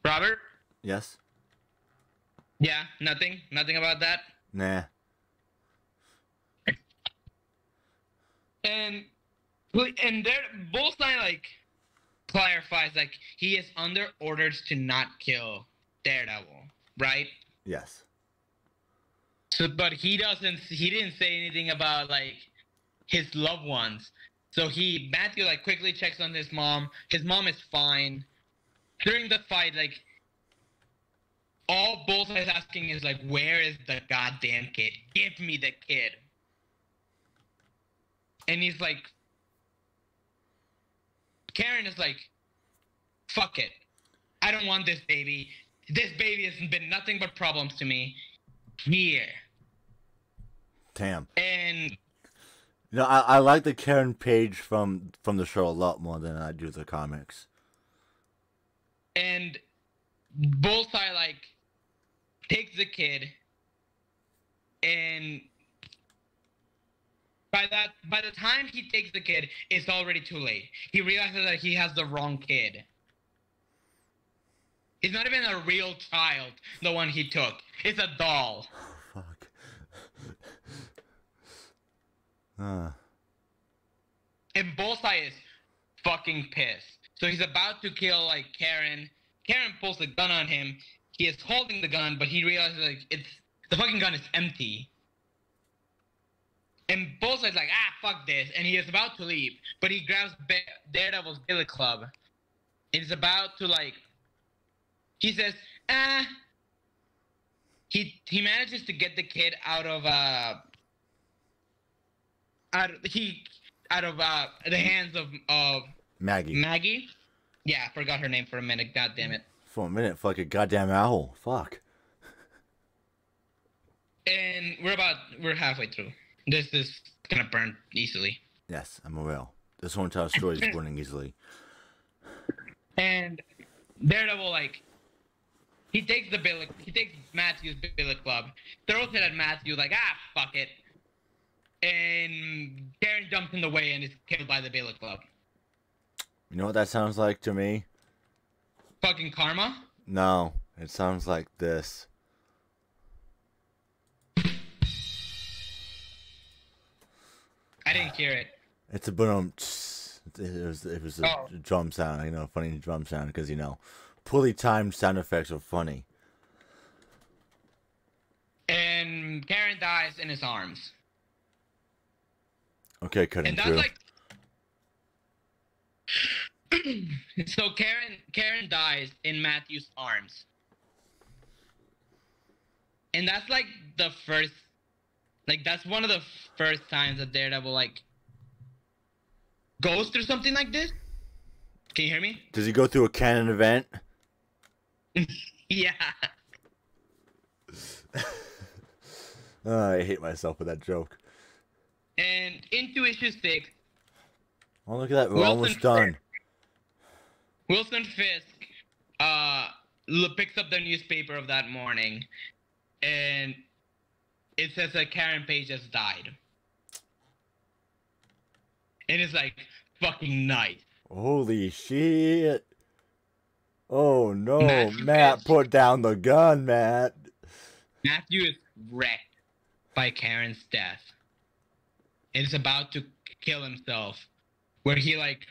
Robert? Yes? Yeah, nothing about that? Nah. And there, Bullseye like clarifies like he is under orders to not kill Daredevil, right? Yes. So, but he didn't say anything about like his loved ones. So Matthew like quickly checks on his mom. His mom is fine. During the fight, like, all Bullseye is asking is like, where is the goddamn kid? Give me the kid. And he's like, Karen is like, fuck it. I don't want this baby. This baby has been nothing but problems to me. Here. Damn. And I like the Karen Page from the show a lot more than I do the comics. And Bullseye like takes the kid, and by the time he takes the kid, it's already too late. He realizes that he has the wrong kid. It's not even a real child, the one he took. It's a doll. Oh, fuck. And Bullseye is fucking pissed. So he's about to kill like Karen. Karen pulls a gun on him. he is holding the gun, but he realizes like the fucking gun is empty. And Bullseye's like, fuck this, and he is about to leave, but he grabs Daredevil's billy club. And is about to like. He says, He manages to get the kid out of the hands of Maggie. Maggie? Yeah, I forgot her name for a minute. God damn it. For a minute, fucking goddamn owl. Fuck. And we're halfway through. This is gonna burn easily. Yes, I'm aware. This whole entire story is burning easily. And Daredevil, like, he takes Matthew's billet club, throws it at Matthew, like, fuck it. And Karen jumps in the way and is killed by the billet club. You know what that sounds like to me? Fucking karma? No, it sounds like this. I didn't hear it. It's a boom. It was a drum sound, you know, funny drum sound, because, you know, poorly timed sound effects are funny. And Karen dies in his arms. Okay, cutting and that's through. Like, so Karen dies in Matthew's arms. And that's like the first, like that's one of the first times that Daredevil like goes through something like this. Can you hear me? Does he go through a canon event? Yeah. I hate myself with that joke. And into issue 6. Oh, look at that. We're almost done. Wilson Fisk picks up the newspaper of that morning, and it says that Karen Page has died. And it's like, fucking nice. Holy shit. Oh no, Matt, Fisk. put down the gun, Matt. Matthew is wrecked by Karen's death. And is about to kill himself. Where he, like,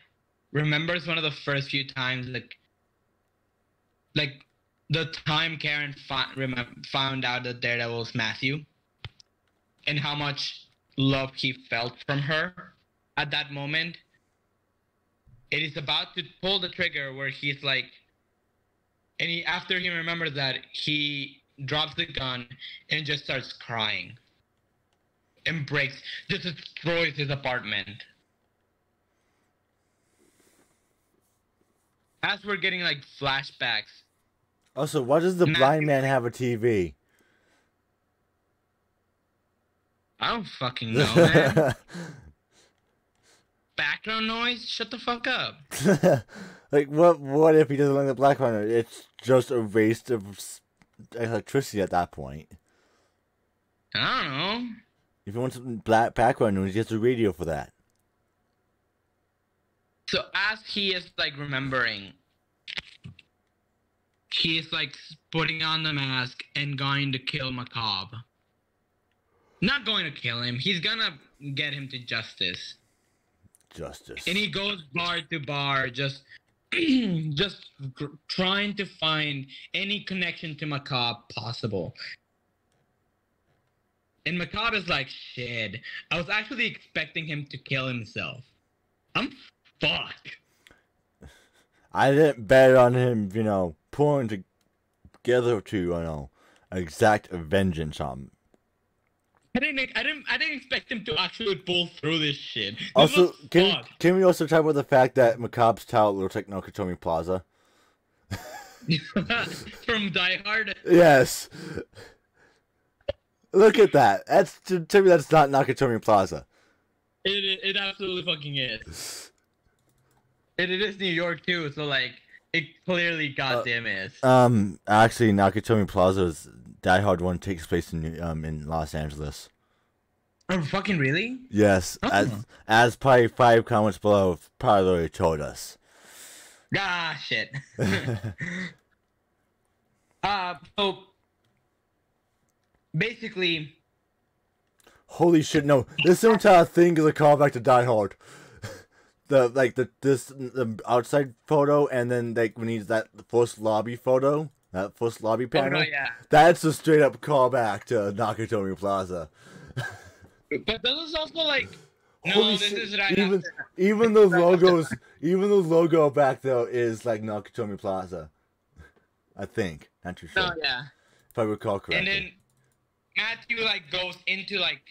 remembers one of the first few times, like the time Karen found out that Daredevil was Matthew. And how much love he felt from her at that moment. It is about to pull the trigger where he's like, and after he remembers that, he drops the gun and just starts crying. And just destroys his apartment. As we're getting like flashbacks. Also, why does the blind man have a TV? I don't fucking know, man. Background noise? Shut the fuck up. Like, what if he doesn't like the black runner? It's just a waste of electricity at that point. I don't know. If you want some black background noise, he gets a radio for that. So as he is like remembering, he is like putting on the mask and going to kill Macabre. Not going to kill him. He's gonna get him to justice. Justice. And he goes bar to bar, just trying to find any connection to Macabre possible. And Macabre is like, shit. I was actually expecting him to kill himself. I'm fucked. I didn't bet on him, you know, pulling together to, you know, exact vengeance on him. I didn't expect him to actually pull through this shit. Also, can we also talk about the fact that Macabre's towel looks like Nakatomi Plaza? From Die Hard? Yes. Look at that. To me, that's not Nakatomi Plaza. It absolutely fucking is. And it is New York too, so like it clearly goddamn is. Actually, Nakatomi Plaza's Die Hard 1 takes place in Los Angeles. Oh, fucking really? Yes, as probably 5 comments below probably already told us. Ah, shit. So basically, holy shit! No, this entire thing is a callback to Die Hard. The outside photo, and then like when he's that first lobby photo That first lobby panel. Oh, no, yeah. That's a straight up callback to Nakatomi Plaza. But this is also like, no, Holy this shit. is right even after. even those logos, even the logo back there is like Nakatomi Plaza. I think. Not too sure. No, yeah. If I recall correctly. And then Matthew like goes into like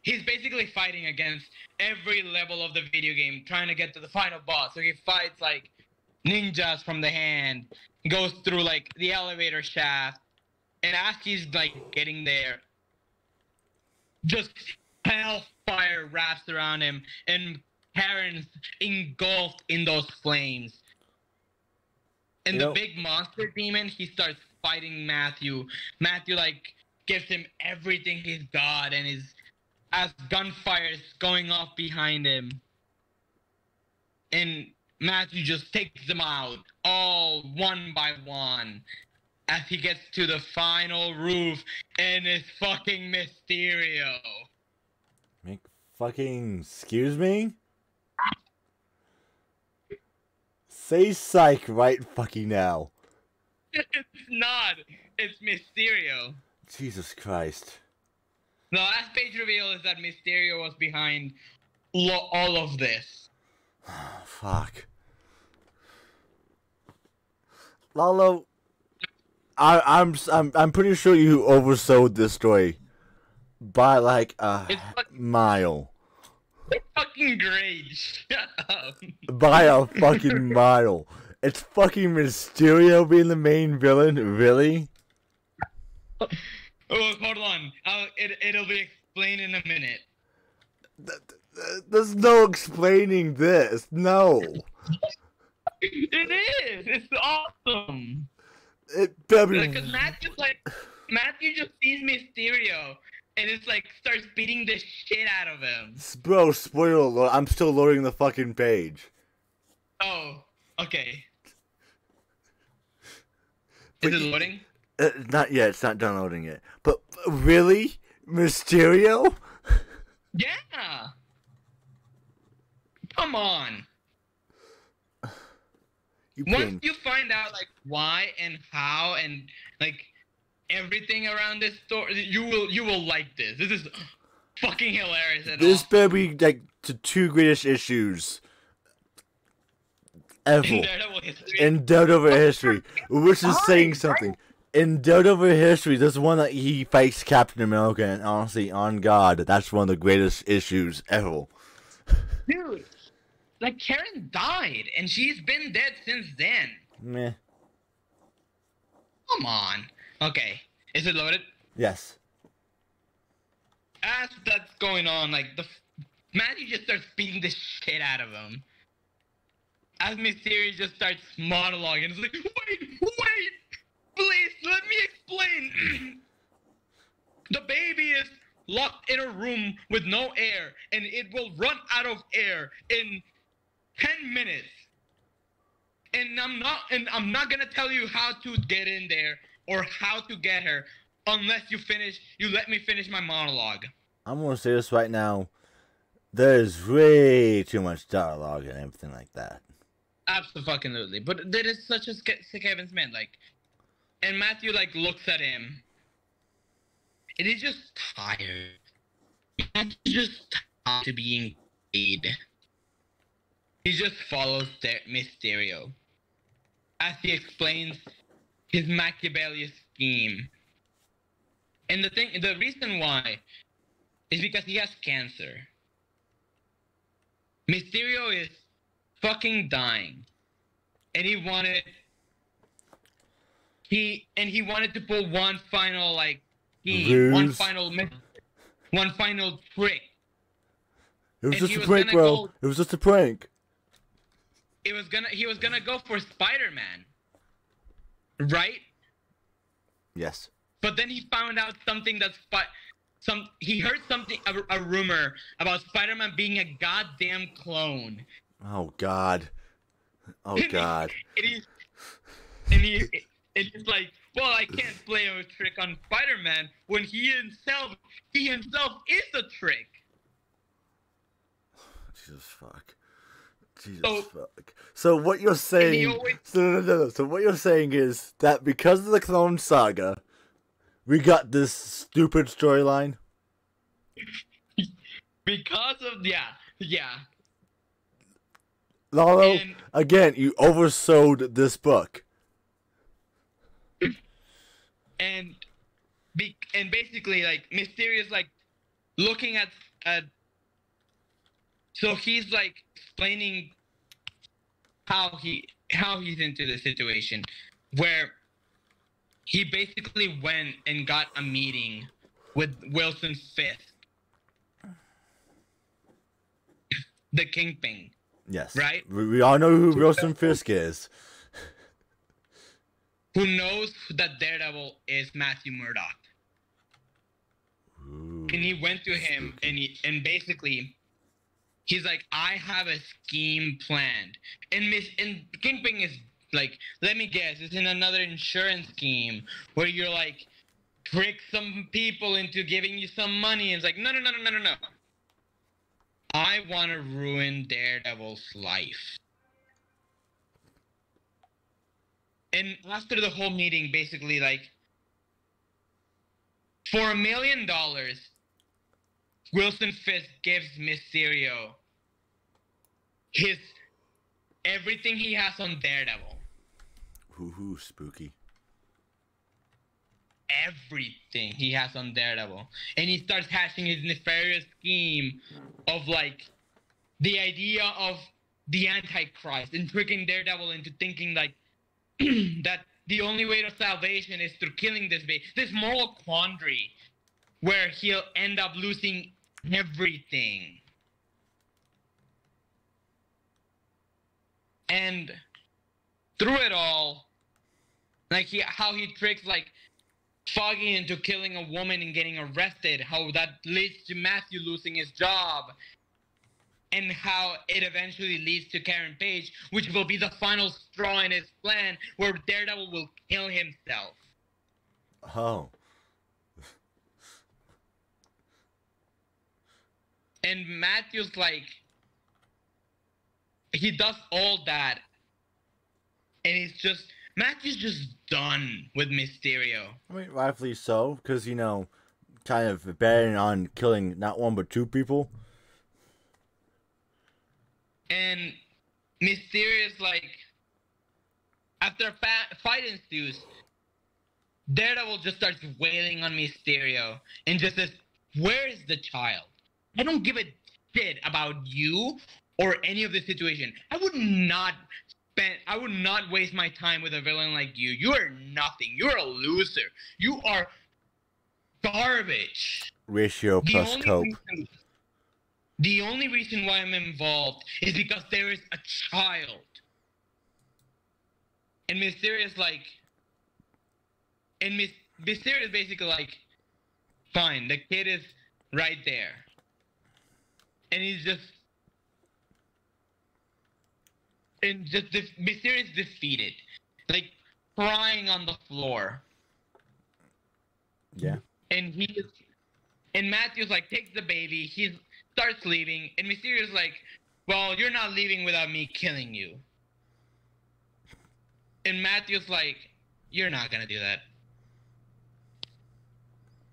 he's basically fighting against every level of the video game, trying to get to the final boss. So he fights like ninjas from the hand, goes through like the elevator shaft, and as he's like getting there, just hellfire wraps around him, and Karen's engulfed in those flames. And the big monster demon, he starts fighting Matthew. Matthew like gives him everything he's got, and as gunfire is going off behind him. And Matthew just takes them out, all one by one, as he gets to the final roof, and it's fucking Mysterio. Make fucking excuse me? Say psych right fucking now. It's not. It's Mysterio. Jesus Christ. The last page reveal is that Mysterio was behind all of this. Fuck. Lalo, I'm pretty sure you oversold this story by like a mile. It's fucking great. Shut up. By a fucking mile. It's fucking Mysterio being the main villain, really? Oh, hold on. It'll be explained in a minute. There's no explaining this. No. It is. It's awesome. It better be. Because Matthew just sees Mysterio, and it's like starts beating the shit out of him. Bro, spoiler alert, I'm still loading the fucking page. Oh, okay. Is it loading? Not yet, it's not downloading it. But really? Mysterio? Yeah. Come on. Once you find out like why and how and like everything around this story, you will like this. This is fucking hilarious. This better be like the two greatest issues ever in Daredevil history, which is saying something. In Daredevil history, there's one that he fights Captain America, and honestly, on God, that's one of the greatest issues ever. Dude, like Karen died, and she's been dead since then. Meh. Come on. Okay, is it loaded? Yes. As that's going on, like Matthew just starts beating the shit out of him. As Mysterio just starts monologuing, it's like, wait, please let me explain. The baby is locked in a room with no air, and it will run out of air in 10 minutes. And I'm not gonna tell you how to get in there or how to get her unless you let me finish my monologue. I'm gonna say this right now. There's way too much dialogue and everything like that. Absolutely. But there is such a Kevin Smith, like, and Matthew like looks at him. And he's just tired. Matthew's just tired to being paid. He just follows Mysterio as he explains his Machiavellian scheme. And the reason why is because he has cancer. Mysterio is fucking dying, and he wanted to pull one final like scheme, one final trick. It was just a prank, bro. It was just a prank. He was gonna go for Spider-Man, right? Yes. But then he found out something he heard something, a rumor about Spider-Man being a goddamn clone. Oh God. Oh God. It's like, well, I can't play a trick on Spider-Man when he himself is a trick. Jesus fuck. Jesus fuck. So what you're saying? So what you're saying is that because of the Clone Saga, we got this stupid storyline. Because of yeah. Lalo, And again, you oversold this book. and basically like Mysterious like looking at so he's like explaining how he's into the situation where he basically went and got a meeting with Wilson Fisk, the Kingpin. Yes. Right? We all know who Wilson Fisk is. Who knows that Daredevil is Matthew Murdock. Ooh, and he went to him and basically he's like, I have a scheme planned. And Kingpin is like, let me guess, it's in another insurance scheme where you're like trick some people into giving you some money. And it's like, no. I want to ruin Daredevil's life. And after the whole meeting, basically, like, for $1 million, Wilson Fisk gives Mysterio everything he has on Daredevil. Ooh, spooky. Everything he has on Daredevil. And he starts hatching his nefarious scheme of, like, the idea of the Antichrist and tricking Daredevil into thinking, like, that the only way to salvation is through killing this moral quandary where he'll end up losing everything. And through it all, like how he tricks like Foggy into killing a woman and getting arrested, how that leads to Matthew losing his job, and how it eventually leads to Karen Page, which will be the final straw in his plan, where Daredevil will kill himself. Oh. And Matthew's like, he does all that, and Matthew's just done with Mysterio. I mean, rightfully so, because, you know, kind of betting on killing not one but two people. And Mysterio's like, after a fight ensues, Daredevil just starts wailing on Mysterio and just says, where is the child? I don't give a shit about you or any of the situation. I would not waste my time with a villain like you. You are nothing. You're a loser. You are garbage. Ratio plus cope. The only reason why I'm involved is because there is a child. And Mysterio's like... And Mysterio's basically like, fine, the kid is right there. And he's just... And just Mysterio's defeated. Like, crying on the floor. Yeah. And and Matthew's like, takes the baby, he starts leaving, and Mysterio's like, well, you're not leaving without me killing you. And Matthew's like, you're not gonna do that.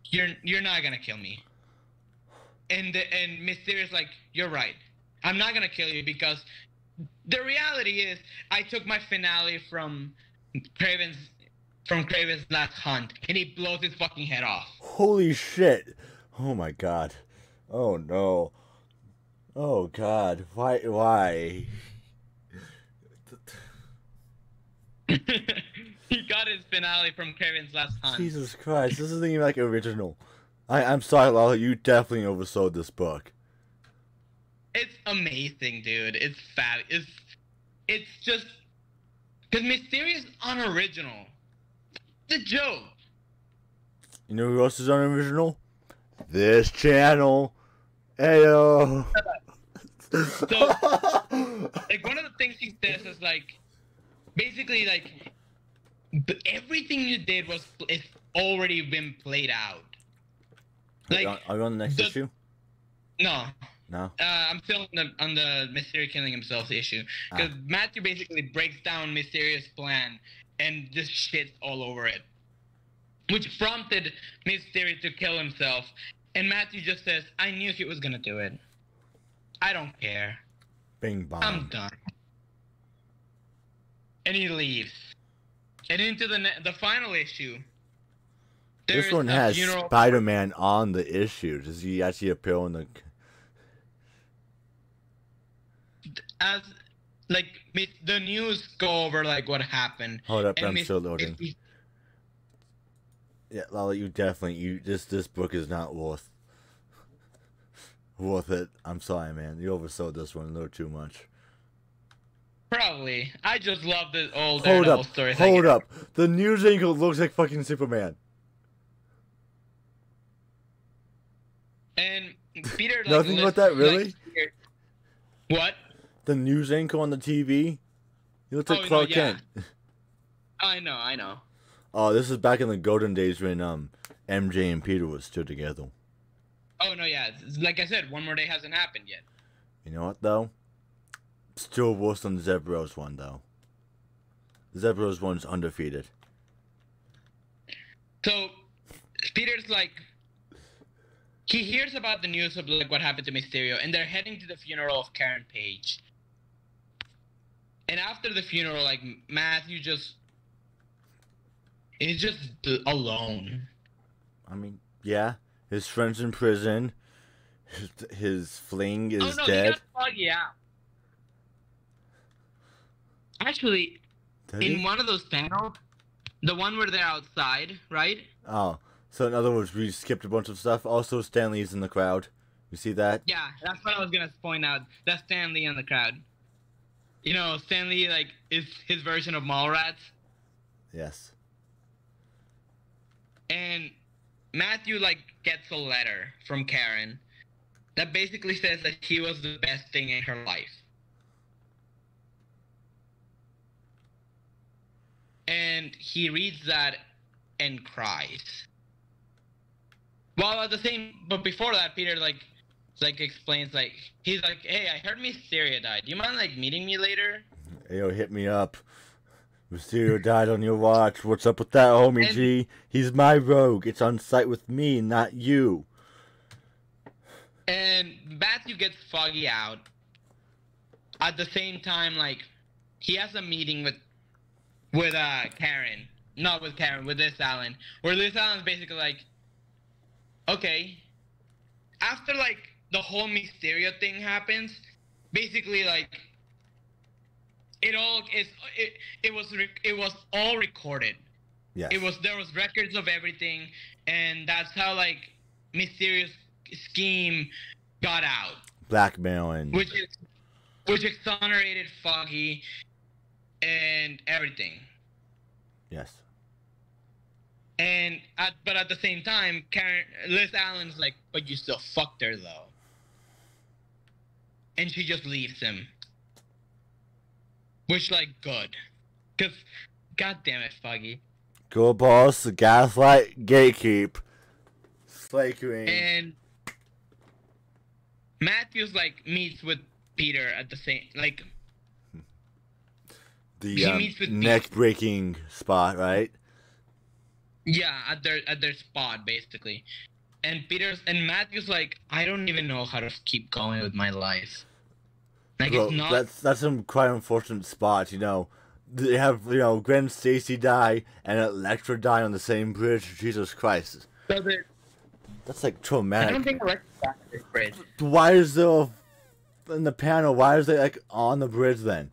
You're not gonna kill me. And Mysterio's like, you're right. I'm not gonna kill you because the reality is I took my finale from Craven's Last Hunt, and he blows his fucking head off. Holy shit. Oh my god. Oh no. Oh god. Why? He got his finale from Craven's Last Hunt. Jesus Christ, this isn't even like original. I'm sorry, Lalo, you definitely oversold this book. It's amazing, dude. It's fab. It's just... Because Mysterio's unoriginal. It's a joke. You know who else is unoriginal? This channel. Heyo. So, like, one of the things he says is, like, basically, like, everything you did it's already been played out. Like, are you on the next issue? No. No. I'm still on the Mysterio killing himself issue, because Matthew basically breaks down Mysterio's plan and just shits all over it, which prompted Mysterio to kill himself. And Matthew just says, "I knew he was gonna do it. I don't care. Bing bong. I'm done." And he leaves. And into the final issue. This one has Spider-Man on the issue. Does he actually appear on the... As, like, the news go over, like, what happened. Hold up, I'm still loading. Yeah, Lalo, this book is not worth it. I'm sorry, man. You oversold this one a little too much. Probably. I just love the old Hold Daredevil up, stories. hold up. The news anchor looks like fucking Superman. And Peter, like, nothing about that, really? Like, what? The news anchor on the TV? You look like Clark Kent. I know. Oh, this is back in the golden days when MJ and Peter were still together. Oh, no, yeah. Like I said, One More Day hasn't happened yet. You know what, though? Still worse than the Zebros one, though. The Zebros one's undefeated. So, Peter's like... He hears about the news of, like, what happened to Mysterio, and they're heading to the funeral of Karen Page. And after the funeral, like, Matthew he's just alone. I mean, yeah. His friend's in prison. His fling is dead. He got foggy out. Actually, in one of those panels, the one where they're outside, right? Oh, so in other words, we skipped a bunch of stuff. Also, Stanley's in the crowd. You see that? Yeah, that's what I was gonna point out. That's Stanley in the crowd. You know, Stanley, like, is his version of Mallrats. Yes. And Matthew, like, gets a letter from Karen that basically says that he was the best thing in her life. And he reads that and cries. But before that, Peter, like explains, like, he's like, "Hey, I heard Mysterio died. Do you mind, like, meeting me later?" Ayo, hit me up. Mysterio died on your watch. What's up with that, homie G? He's my rogue. It's on site with me, not you. And Matthew gets foggy out. At the same time, like, he has a meeting with Karen. Not with Karen, with Liz Allen. Where Liz Allen's basically like, okay. After, like, the whole Mysterio thing happens, basically, like, it was all recorded. Yes. There was records of everything, and that's how, like, Mysterio's scheme got out. Blackmailing. Which exonerated Foggy and everything. Yes. But at the same time, Liz Allen's like, "But you still fucked her, though." And she just leaves him. Which, like, good. Because, goddamn it, Foggy. Go boss, gaslight, gatekeep. Flaking. And Matthews, like, meets with Peter at the same, like... The neck-breaking spot, right? Yeah, at their spot, basically. And Matthew's like, "I don't even know how to keep going with my life." Like, bro, it's not... That's some quite unfortunate spots, you know. They have, you know, Gwen Stacy die and Elektra die on the same bridge. Jesus Christ. So that's, like, traumatic. I don't think Elektra died on this bridge. Why is there in the panel? Why is they, like, on the bridge then?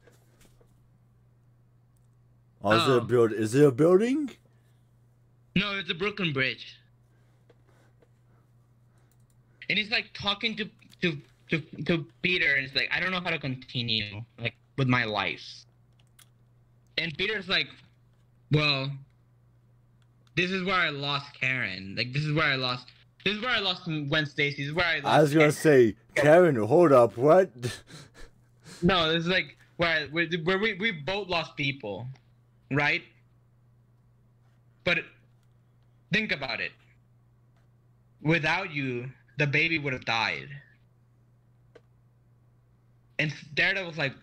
Oh, is it a building? No, it's a broken bridge. And he's, like, talking to Peter, and it's like, "I don't know how to continue, like, with my life." And Peter's like, "Well, this is where I lost Karen. Like, this is where I lost Gwen Stacy. This is where I lost..." I was gonna say, Karen, hold up, what? No, this is, like, where we both lost people, right? But think about it. Without you, the baby would have died. And Daredevil was like,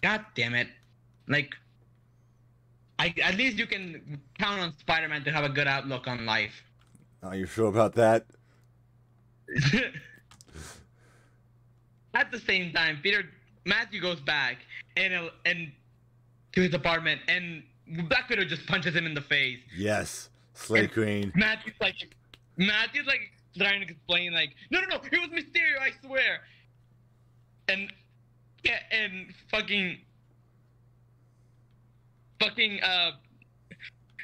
God damn it. Like, at least you can count on Spider-Man to have a good outlook on life. Are you sure about that? At the same time, Matthew goes back and to his apartment, and Black Widow just punches him in the face. Yes, Slay Queen. Matthew's like trying to explain, like, no, it was Mysterio, I swear. And fucking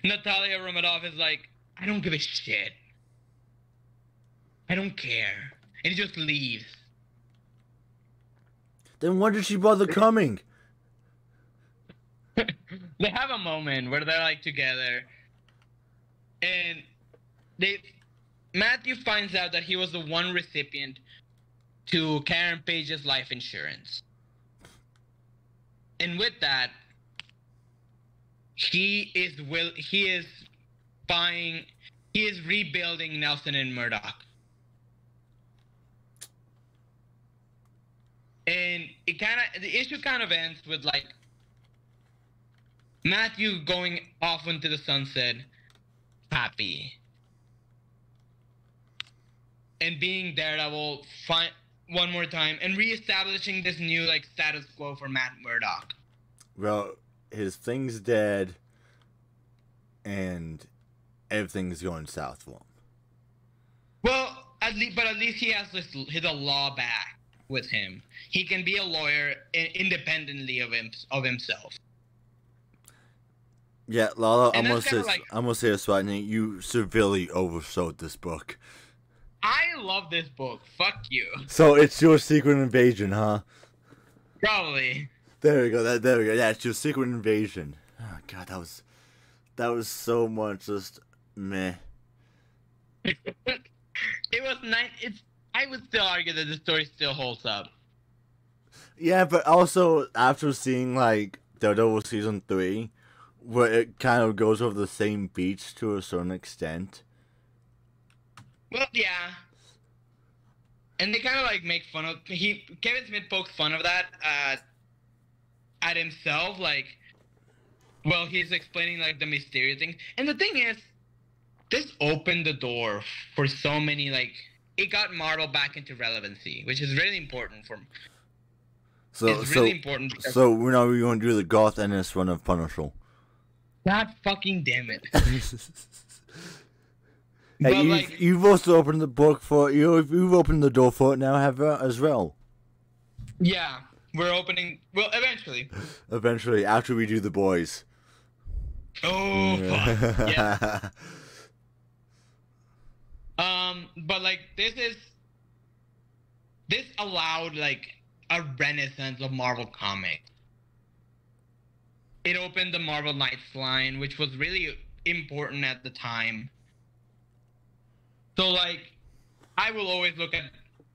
Natalia Romanoff is like, I don't give a shit. I don't care. And he just leaves. Then why did she bother coming? They have a moment where they're like together, and Matthew finds out that he was the one recipient to Karen Page's life insurance. And with that, he is rebuilding Nelson and Murdoch. And the issue kind of ends with like Matthew going off into the sunset, happy, and being Daredevil one more time and reestablishing this new like status quo for Matt Murdock. Well, his thing's dead, and everything's going south for him. Well, at least he has his law back with him. He can be a lawyer independently of himself. Yeah, Lalo, I'm gonna say this right now. You severely oversold this book. I love this book. Fuck you. So it's your Secret Invasion, huh? Probably. There we go. There we go. Yeah, it's your Secret Invasion. Oh God, that was so much just meh. It was nice. I would still argue that the story still holds up. Yeah, but also after seeing like Daredevil season 3, where it kind of goes over the same beats to a certain extent. Well, yeah. And they kind of like make fun of Kevin Smith pokes fun of that at himself, like, well, he's explaining like the Mysterio thing. And the thing is, this opened the door for so many, like, it got Marvel back into relevancy, which is really important for. It's really important. So we're not really going to do the Goth Ennis run of Punisher. God fucking damn it. Hey, you've also opened the book for you've opened the door for it now, have you, as well? Yeah, we're opening. Well, eventually. Eventually, after we do The Boys. Oh, fuck. Yeah. But like this allowed like a renaissance of Marvel Comics. It opened the Marvel Knights line, which was really important at the time. So like, I will always look at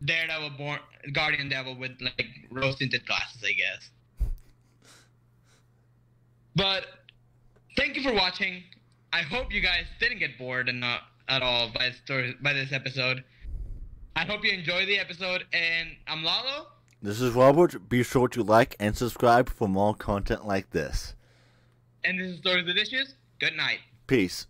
Daredevil, Guardian Devil with like rose-tinted glasses, I guess. But thank you for watching. I hope you guys didn't get bored and not at all by this episode. I hope you enjoyed the episode, and I'm Lalo. This is Robert. Be sure to like and subscribe for more content like this. And this is Stories Delicious. Good night. Peace.